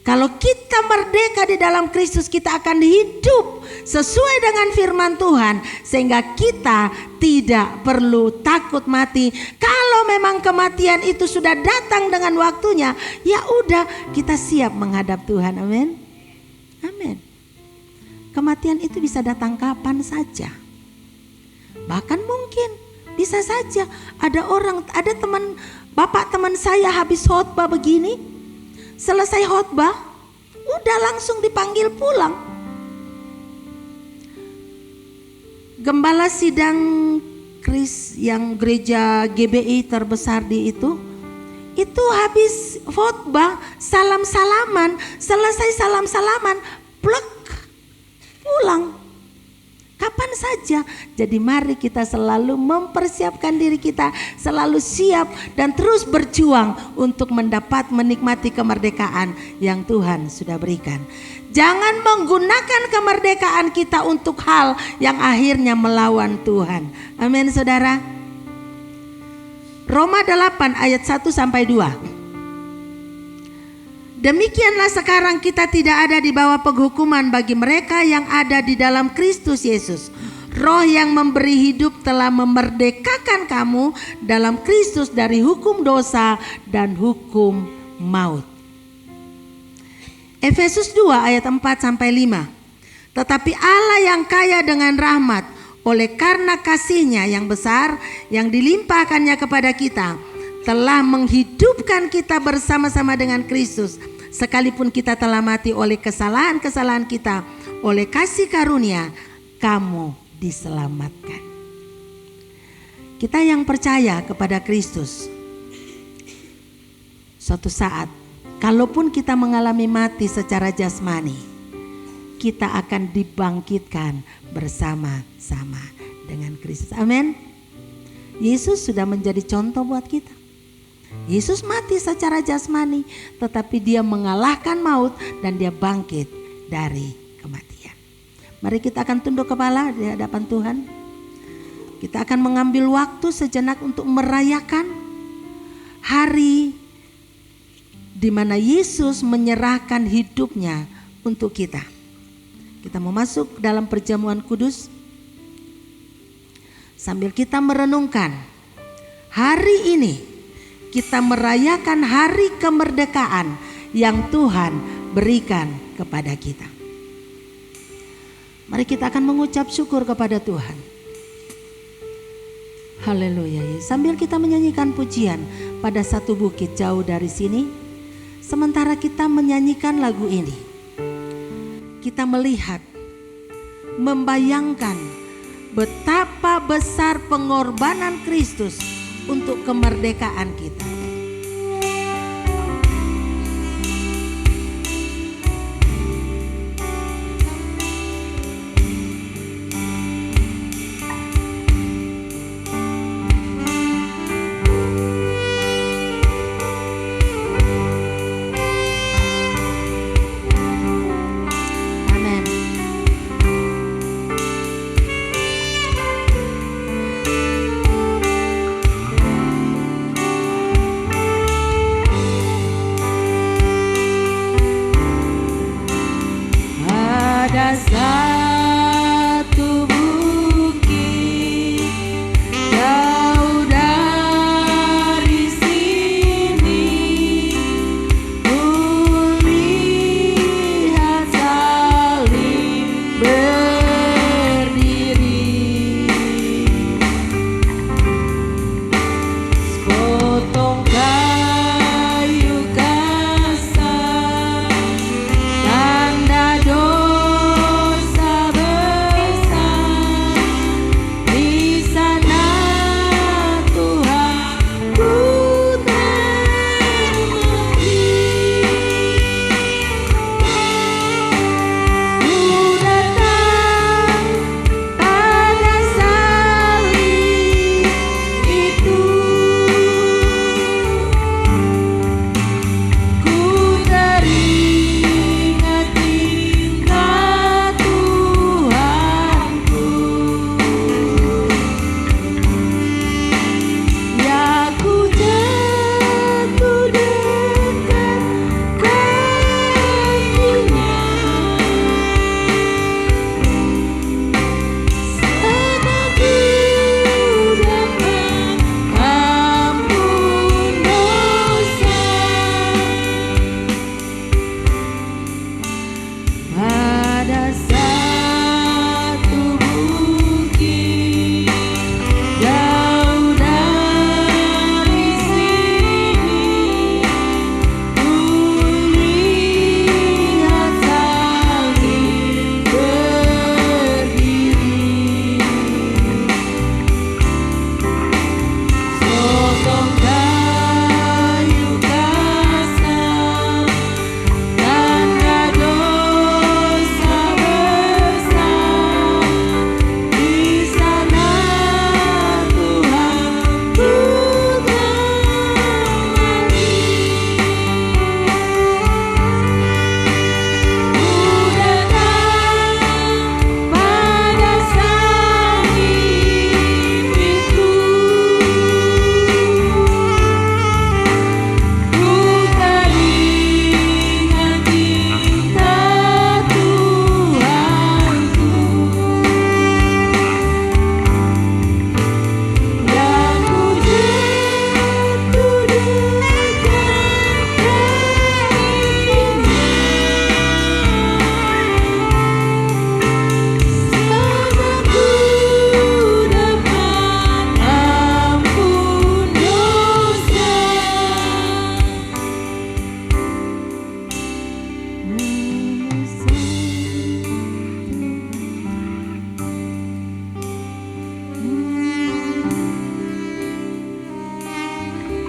Kalau kita merdeka di dalam Kristus, kita akan hidup sesuai dengan firman Tuhan sehingga kita tidak perlu takut mati. Kalau memang kematian itu sudah datang dengan waktunya, ya udah kita siap menghadap Tuhan. Amin. Amin. Kematian itu bisa datang kapan saja. Bahkan mungkin bisa saja ada bapak teman saya habis khotbah begini, selesai khotbah udah langsung dipanggil pulang. Gembala sidang Kris yang gereja GBI terbesar di itu habis khotbah salam-salaman, selesai salam-salaman, plek pulang. Kapan saja. Jadi mari kita selalu mempersiapkan diri kita, selalu siap dan terus berjuang untuk menikmati kemerdekaan yang Tuhan sudah berikan. Jangan menggunakan kemerdekaan kita untuk hal yang akhirnya melawan Tuhan. Amin saudara. Roma 8 ayat 1 sampai 2. Demikianlah sekarang kita tidak ada di bawah penghukuman bagi mereka yang ada di dalam Kristus Yesus. Roh yang memberi hidup telah memerdekakan kamu dalam Kristus dari hukum dosa dan hukum maut. Efesus 2 ayat 4 sampai 5. Tetapi Allah yang kaya dengan rahmat oleh karena kasih-Nya yang besar yang dilimpahkannya kepada kita, telah menghidupkan kita bersama-sama dengan Kristus, sekalipun kita telah mati oleh kesalahan-kesalahan kita, oleh kasih karunia kamu diselamatkan. Kita yang percaya kepada Kristus, suatu saat kalaupun kita mengalami mati secara jasmani, kita akan dibangkitkan bersama-sama dengan Kristus. Amin. Yesus sudah menjadi contoh buat kita. Yesus mati secara jasmani, tetapi dia mengalahkan maut dan dia bangkit dari kematian. Mari kita akan tunduk kepala di hadapan Tuhan. Kita akan mengambil waktu sejenak untuk merayakan hari di mana Yesus menyerahkan hidupnya untuk kita. Kita mau masuk dalam perjamuan kudus sambil kita merenungkan hari ini. Kita merayakan hari kemerdekaan yang Tuhan berikan kepada kita. Mari kita akan mengucap syukur kepada Tuhan. Haleluya. Sambil kita menyanyikan pujian pada satu bukit jauh dari sini, sementara kita menyanyikan lagu ini, kita melihat, membayangkan betapa besar pengorbanan Kristus untuk kemerdekaan kita.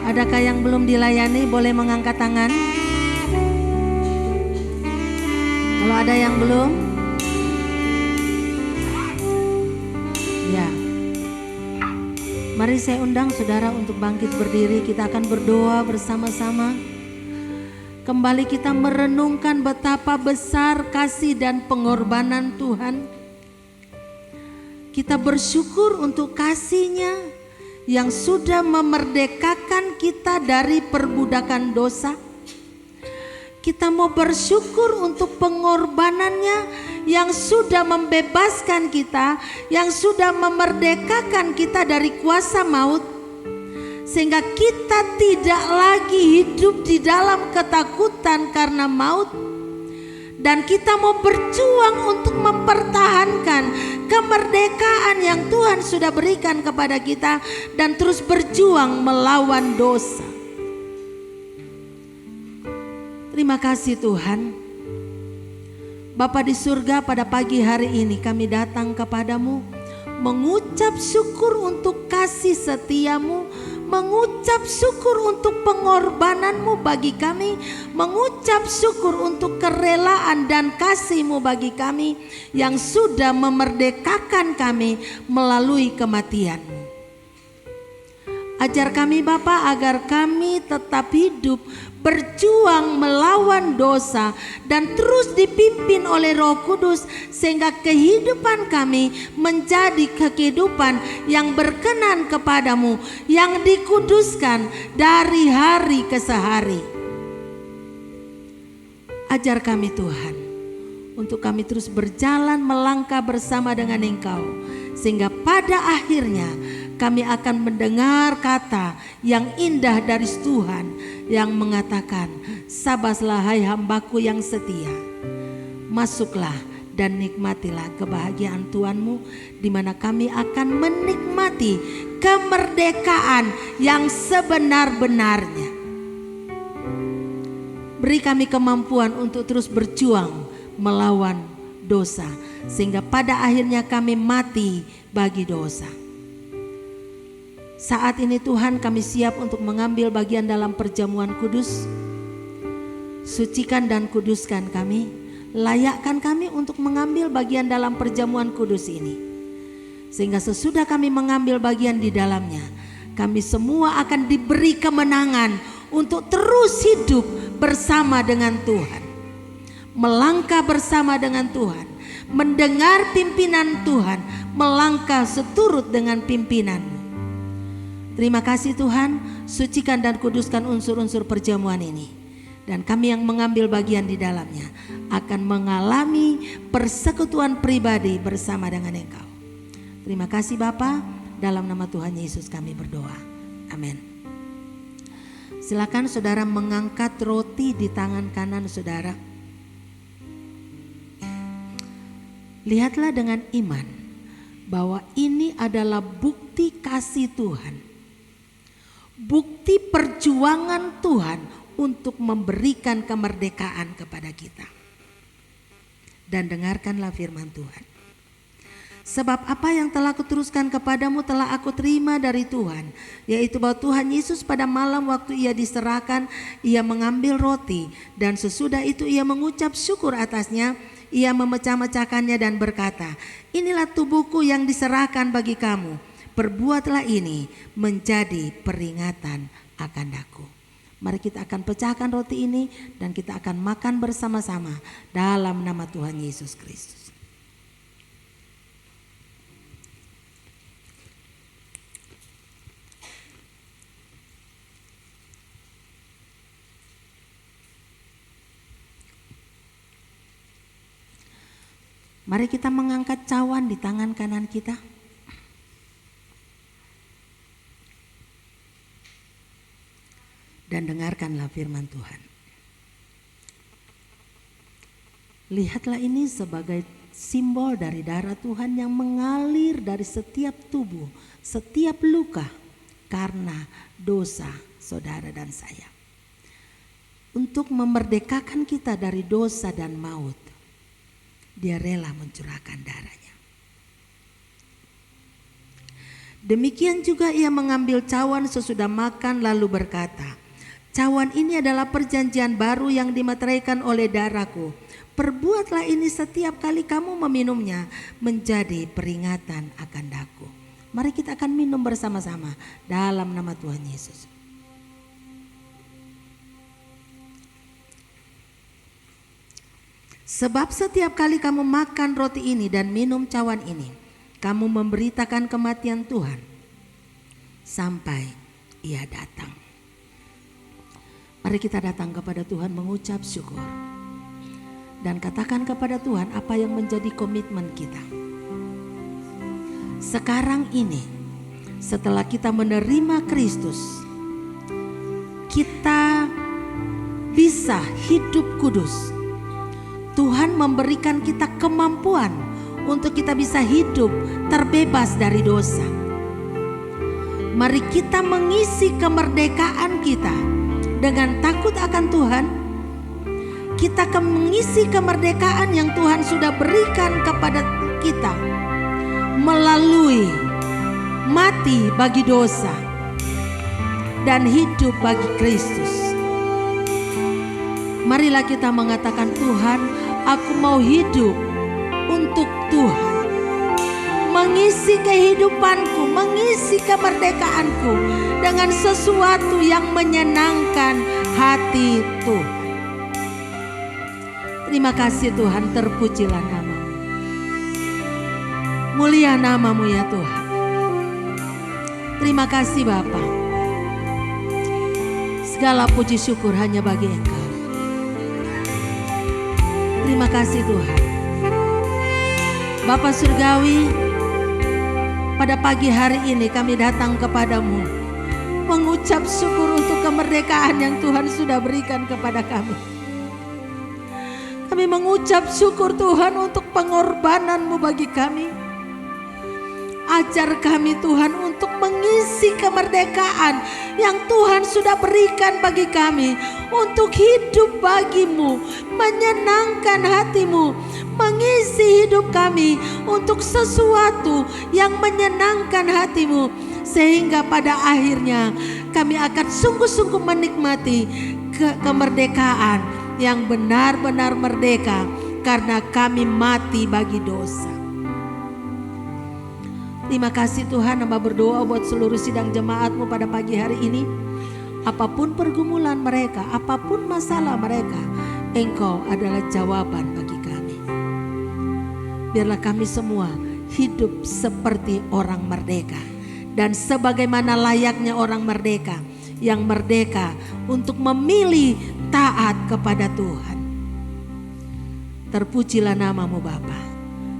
Adakah yang belum dilayani boleh mengangkat tangan? Kalau ada yang belum, ya. Mari saya undang saudara untuk bangkit berdiri. Kita akan berdoa bersama-sama. Kembali kita merenungkan betapa besar kasih dan pengorbanan Tuhan. Kita bersyukur untuk kasih-Nya yang sudah memerdekakan kita dari perbudakan dosa. Kita mau bersyukur untuk pengorbanan-Nya yang sudah membebaskan kita, yang sudah memerdekakan kita dari kuasa maut. Sehingga kita tidak lagi hidup di dalam ketakutan karena maut. Dan kita mau berjuang untuk mempertahankan kemerdekaan yang Tuhan sudah berikan kepada kita dan terus berjuang melawan dosa. Terima kasih Tuhan. Bapa di surga, pada pagi hari ini kami datang kepadamu mengucap syukur untuk kasih setiamu, mengucap syukur untuk pengorbananmu bagi kami, mengucap syukur untuk kerelaan dan kasihmu bagi kami yang sudah memerdekakan kami melalui kematianmu. Ajar kami Bapa agar kami tetap hidup berjuang melawan dosa dan terus dipimpin oleh Roh Kudus sehingga kehidupan kami menjadi kehidupan yang berkenan kepadamu, yang dikuduskan dari hari ke hari. Ajar kami Tuhan untuk kami terus berjalan melangkah bersama dengan Engkau sehingga pada akhirnya kami akan mendengar kata yang indah dari Tuhan yang mengatakan, sabaslah hai hambaku yang setia, masuklah dan nikmatilah kebahagiaan Tuhanmu, di mana kami akan menikmati kemerdekaan yang sebenar-benarnya. Beri kami kemampuan untuk terus berjuang melawan dosa, sehingga pada akhirnya kami mati bagi dosa. Saat ini Tuhan kami siap untuk mengambil bagian dalam perjamuan kudus. Sucikan dan kuduskan kami, layakkan kami untuk mengambil bagian dalam perjamuan kudus ini. Sehingga sesudah kami mengambil bagian di dalamnya, kami semua akan diberi kemenangan untuk terus hidup bersama dengan Tuhan. Melangkah bersama dengan Tuhan, mendengar pimpinan Tuhan, melangkah seturut dengan pimpinan-Mu. Terima kasih Tuhan, sucikan dan kuduskan unsur-unsur perjamuan ini. Dan kami yang mengambil bagian di dalamnya akan mengalami persekutuan pribadi bersama dengan Engkau. Terima kasih Bapa, dalam nama Tuhan Yesus kami berdoa. Amin. Silakan saudara mengangkat roti di tangan kanan saudara. Lihatlah dengan iman bahwa ini adalah bukti kasih Tuhan. Bukti perjuangan Tuhan untuk memberikan kemerdekaan kepada kita. Dan dengarkanlah firman Tuhan. Sebab apa yang telah kuteruskan kepadamu telah aku terima dari Tuhan, yaitu bahwa Tuhan Yesus pada malam waktu ia diserahkan, ia mengambil roti dan sesudah itu ia mengucap syukur atasnya, ia memecah-mecahkannya dan berkata, inilah tubuhku yang diserahkan bagi kamu. Perbuatlah ini menjadi peringatan akan aku. Mari kita akan pecahkan roti ini dan kita akan makan bersama-sama dalam nama Tuhan Yesus Kristus. Mari kita mengangkat cawan di tangan kanan kita. Dan dengarkanlah firman Tuhan. Lihatlah ini sebagai simbol dari darah Tuhan yang mengalir dari setiap tubuh, setiap luka karena dosa saudara dan saya. Untuk memerdekakan kita dari dosa dan maut, Dia rela mencurahkan darahnya. Demikian juga ia mengambil cawan sesudah makan lalu berkata, cawan ini adalah perjanjian baru yang dimeteraikan oleh darahku. Perbuatlah ini setiap kali kamu meminumnya menjadi peringatan akan daku. Mari kita akan minum bersama-sama dalam nama Tuhan Yesus. Sebab setiap kali kamu makan roti ini dan minum cawan ini, kamu memberitakan kematian Tuhan sampai ia datang. Mari kita datang kepada Tuhan mengucap syukur. Dan katakan kepada Tuhan apa yang menjadi komitmen kita. Sekarang ini setelah kita menerima Kristus, kita bisa hidup kudus. Tuhan memberikan kita kemampuan untuk kita bisa hidup terbebas dari dosa. Mari kita mengisi kemerdekaan kita dengan takut akan Tuhan. Kita mengisi kemerdekaan yang Tuhan sudah berikan kepada kita melalui mati bagi dosa dan hidup bagi Kristus. Marilah kita mengatakan, Tuhan, aku mau hidup untuk Tuhan. Mengisi kehidupanku, mengisi kemerdekaanku dengan sesuatu yang menyenangkan hati Tuhan. Terima kasih Tuhan, terpujilah nama-Mu. Mulia nama-Mu ya Tuhan. Terima kasih Bapa. Segala puji syukur hanya bagi Engkau. Terima kasih Tuhan. Bapa Surgawi, pada pagi hari ini kami datang kepadamu mengucap syukur untuk kemerdekaan yang Tuhan sudah berikan kepada kami. Kami mengucap syukur Tuhan untuk pengorbanan-Mu bagi kami. Ajar kami Tuhan untuk mengisi kemerdekaan yang Tuhan sudah berikan bagi kami. Untuk hidup bagi-Mu, menyenangkan hati-Mu, mengisi hidup kami untuk sesuatu yang menyenangkan hati-Mu. Sehingga pada akhirnya kami akan sungguh-sungguh menikmati kemerdekaan yang benar-benar merdeka karena kami mati bagi dosa. Terima kasih Tuhan, hamba berdoa buat seluruh sidang jemaat-Mu pada pagi hari ini. Apapun pergumulan mereka, apapun masalah mereka, Engkau adalah jawaban bagi kami. Biarlah kami semua hidup seperti orang merdeka. Dan sebagaimana layaknya orang merdeka, yang merdeka untuk memilih taat kepada Tuhan. Terpujilah nama-Mu Bapa.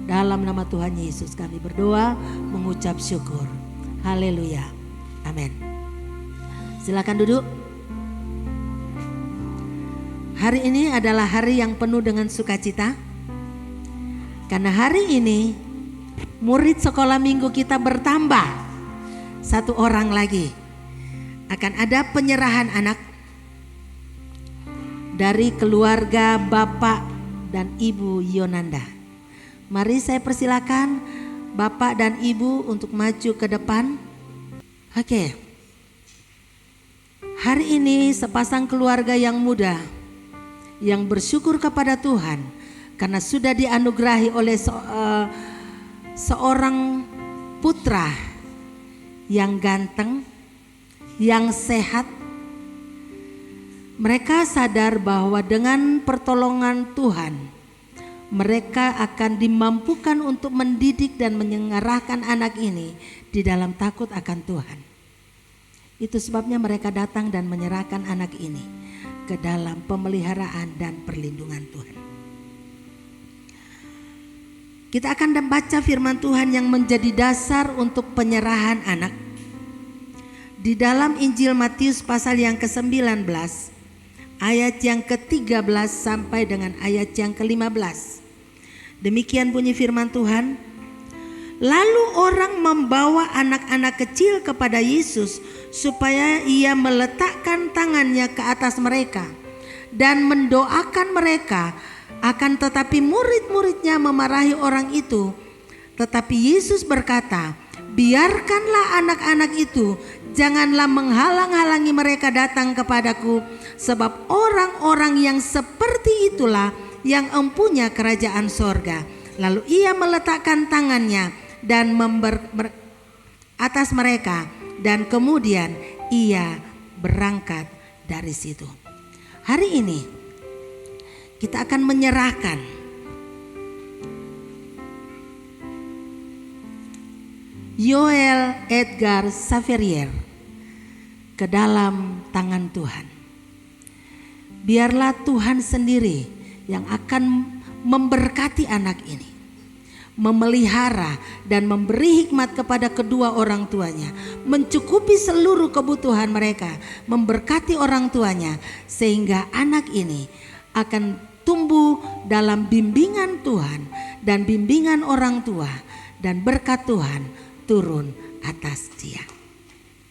Dalam nama Tuhan Yesus kami berdoa, mengucap syukur. Haleluya. Amin. Silakan duduk. Hari ini adalah hari yang penuh dengan sukacita. Karena hari ini murid sekolah minggu kita bertambah 1 orang lagi. Akan ada penyerahan anak dari keluarga Bapak dan Ibu Yonanda. Mari saya persilakan Bapak dan Ibu untuk maju ke depan. Oke. Hari ini sepasang keluarga yang muda yang bersyukur kepada Tuhan karena sudah dianugerahi oleh seorang putra yang ganteng, yang sehat. Mereka sadar bahwa dengan pertolongan Tuhan mereka akan dimampukan untuk mendidik dan mengarahkan anak ini di dalam takut akan Tuhan. Itu sebabnya mereka datang dan menyerahkan anak ini ke dalam pemeliharaan dan perlindungan Tuhan. Kita akan membaca firman Tuhan yang menjadi dasar untuk penyerahan anak. Di dalam Injil Matius pasal yang ke-19, ayat yang ke-13 sampai dengan ayat yang ke-15. Demikian bunyi firman Tuhan. Lalu orang membawa anak-anak kecil kepada Yesus supaya ia meletakkan tangannya ke atas mereka dan mendoakan mereka. Akan tetapi murid-muridnya memarahi orang itu. Tetapi Yesus berkata, biarkanlah anak-anak itu, janganlah menghalang-halangi mereka datang kepadaku, sebab orang-orang yang seperti itulah yang empunya kerajaan sorga. Lalu ia meletakkan tangannya dan atas mereka, dan kemudian ia berangkat dari situ. Hari ini kita akan menyerahkan Yoel Edgar Xavier ke dalam tangan Tuhan. Biarlah Tuhan sendiri yang akan memberkati anak ini, memelihara dan memberi hikmat kepada kedua orang tuanya, mencukupi seluruh kebutuhan mereka, memberkati orang tuanya, sehingga anak ini akan tumbuh dalam bimbingan Tuhan dan bimbingan orang tua, dan berkat Tuhan turun atas dia.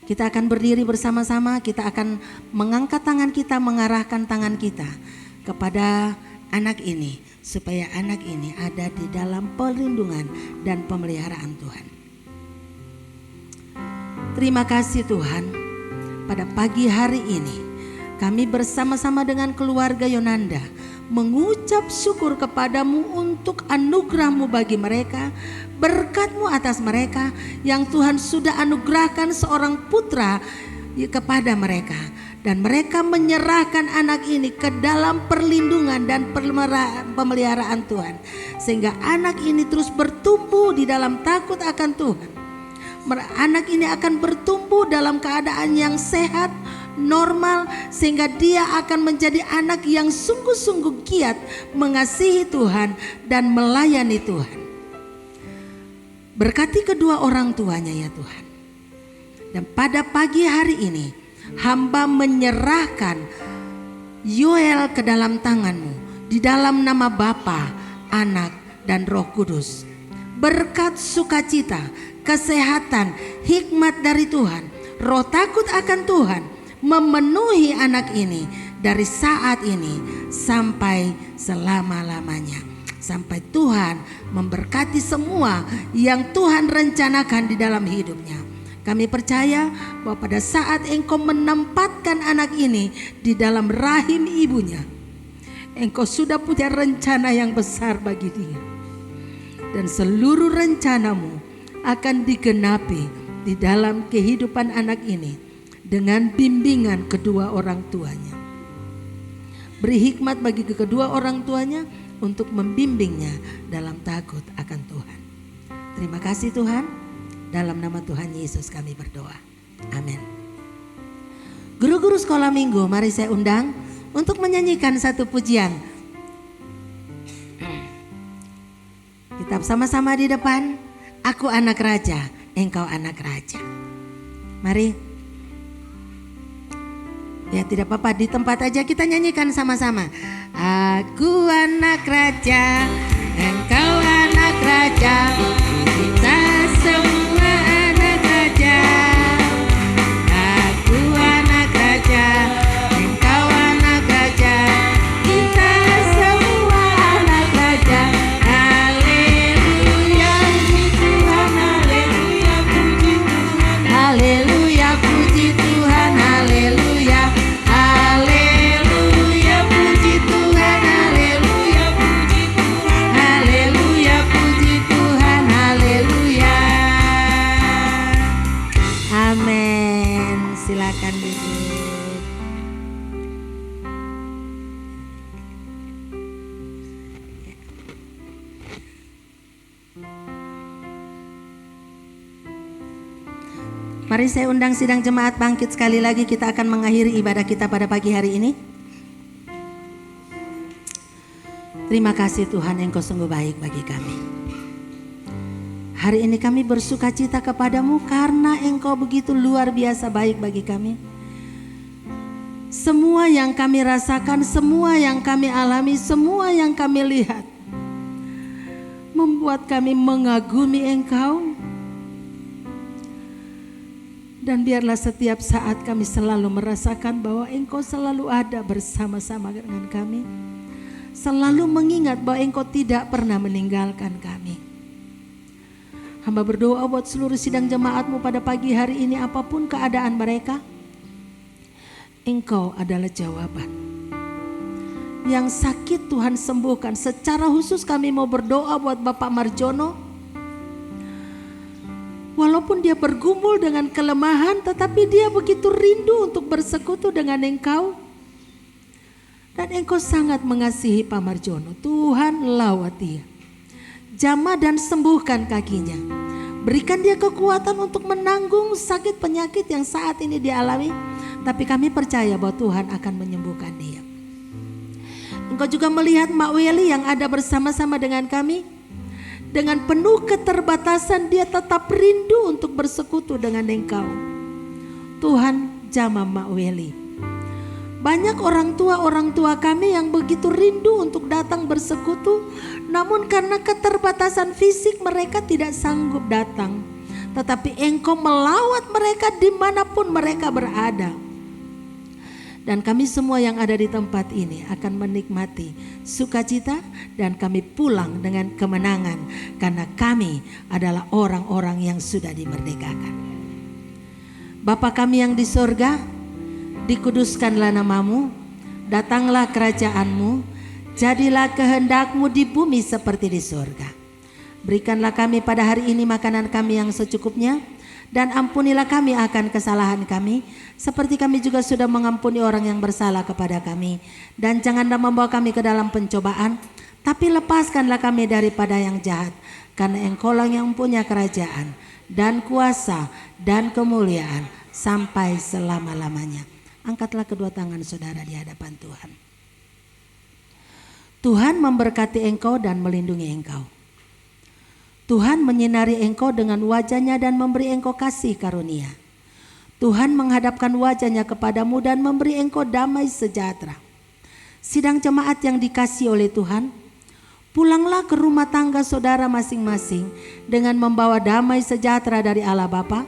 Kita akan berdiri bersama-sama, kita akan mengangkat tangan kita, mengarahkan tangan kita kepada anak ini, supaya anak ini ada di dalam perlindungan dan pemeliharaan Tuhan. Terima kasih Tuhan, pada pagi hari ini kami bersama-sama dengan keluarga Yonanda mengucap syukur kepadamu untuk anugerah-Mu bagi mereka, berkat-Mu atas mereka yang Tuhan sudah anugerahkan seorang putra kepada mereka. Dan mereka menyerahkan anak ini ke dalam perlindungan dan pemeliharaan Tuhan, sehingga anak ini terus bertumbuh di dalam takut akan Tuhan. Anak ini akan bertumbuh dalam keadaan yang sehat, normal, sehingga dia akan menjadi anak yang sungguh-sungguh giat mengasihi Tuhan dan melayani Tuhan. Berkati kedua orang tuanya ya Tuhan. Dan pada pagi hari ini hamba menyerahkan Yoel ke dalam tangan-Mu, di dalam nama Bapa, Anak, dan Roh Kudus. Berkat sukacita, kesehatan, hikmat dari Tuhan, roh takut akan Tuhan memenuhi anak ini dari saat ini sampai selama-lamanya, sampai Tuhan memberkati semua yang Tuhan rencanakan di dalam hidupnya. Kami percaya bahwa pada saat Engkau menempatkan anak ini di dalam rahim ibunya, Engkau sudah punya rencana yang besar bagi dia, dan seluruh rencana-Mu akan digenapi di dalam kehidupan anak ini dengan bimbingan kedua orang tuanya. Beri hikmat bagi kedua orang tuanya untuk membimbingnya dalam takut akan Tuhan. Terima kasih Tuhan, dalam nama Tuhan Yesus kami berdoa. Amin. Guru-guru sekolah minggu, mari saya undang untuk menyanyikan satu pujian. Kita sama-sama di depan. Aku anak raja, engkau anak raja. Mari. Ya tidak apa-apa, di tempat aja kita nyanyikan sama-sama. Aku anak raja, engkau anak raja, kita semua anak raja. Aku anak raja, engkau anak raja, kita semua anak raja. Haleluya, puji Tuhan, haleluya, puji Tuhan, haleluya, puji Tuhan, haleluya. Haleluya, puji Tuhan, haleluya, puji Tuhan, haleluya, puji Tuhan, haleluya. Amin. Silakan duduk. Mari saya undang sidang jemaat bangkit sekali lagi, kita akan mengakhiri ibadah kita pada pagi hari ini. Terima kasih Tuhan, Engkau sungguh baik bagi kami. Hari ini kami bersuka cita kepadamu karena Engkau begitu luar biasa baik bagi kami. Semua yang kami rasakan, semua yang kami alami, semua yang kami lihat membuat kami mengagumi Engkau. Dan biarlah setiap saat kami selalu merasakan bahwa Engkau selalu ada bersama-sama dengan kami. Selalu mengingat bahwa Engkau tidak pernah meninggalkan kami. Hamba berdoa buat seluruh sidang jemaat-Mu pada pagi hari ini, apapun keadaan mereka, Engkau adalah jawaban. Yang sakit Tuhan sembuhkan. Secara khusus kami mau berdoa buat Bapak Marjono. Walaupun dia bergumul dengan kelemahan, tetapi dia begitu rindu untuk bersekutu dengan Engkau. Dan Engkau sangat mengasihi Pak Marjono. Tuhan, lawat dia. Jamah dan sembuhkan kakinya. Berikan dia kekuatan untuk menanggung sakit penyakit yang saat ini dia alami. Tapi kami percaya bahwa Tuhan akan menyembuhkan dia. Engkau juga melihat Mak Weli yang ada bersama-sama dengan kami. Dengan penuh keterbatasan dia tetap rindu untuk bersekutu dengan Engkau. Tuhan, jamah Mak Weli. Banyak orang tua kami yang begitu rindu untuk datang bersekutu, namun karena keterbatasan fisik mereka tidak sanggup datang. Tetapi Engkau melawat mereka dimanapun mereka berada. Dan kami semua yang ada di tempat ini akan menikmati sukacita dan kami pulang dengan kemenangan karena kami adalah orang-orang yang sudah dimerdekakan. Bapa kami yang di sorga, dikuduskanlah namamu, datanglah kerajaan-Mu, jadilah kehendak-Mu di bumi seperti di sorga. Berikanlah kami pada hari ini makanan kami yang secukupnya, dan ampunilah kami akan kesalahan kami, seperti kami juga sudah mengampuni orang yang bersalah kepada kami. Dan janganlah membawa kami ke dalam pencobaan, tapi lepaskanlah kami daripada yang jahat, karena Engkau-lah yang punya kerajaan, dan kuasa, dan kemuliaan, sampai selama-lamanya. Angkatlah kedua tangan saudara di hadapan Tuhan. Tuhan memberkati engkau dan melindungi engkau. Tuhan menyinari engkau dengan wajah-Nya dan memberi engkau kasih karunia. Tuhan menghadapkan wajah-Nya kepadamu dan memberi engkau damai sejahtera. Sidang jemaat yang dikasihi oleh Tuhan, pulanglah ke rumah tangga saudara masing-masing dengan membawa damai sejahtera dari Allah Bapa,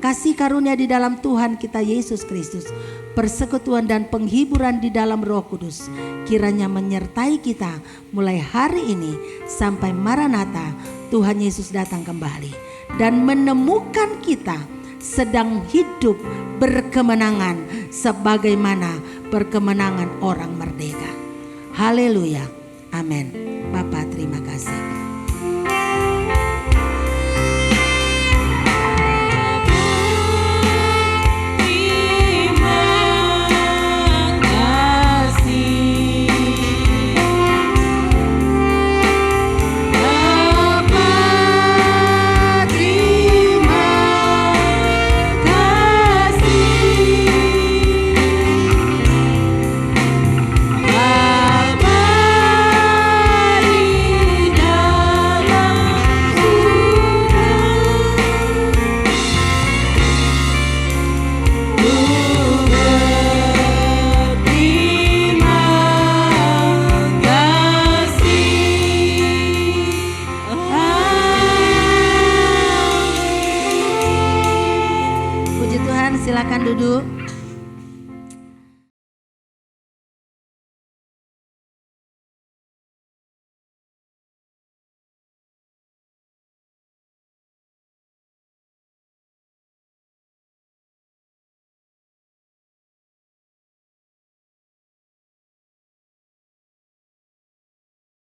kasih karunia di dalam Tuhan kita Yesus Kristus, persekutuan dan penghiburan di dalam Roh Kudus kiranya menyertai kita mulai hari ini sampai Maranatha, Tuhan Yesus datang kembali dan menemukan kita sedang hidup berkemenangan sebagaimana berkemenangan orang merdeka. Haleluya. Amin. Bapa, terima kasih. Silakan duduk.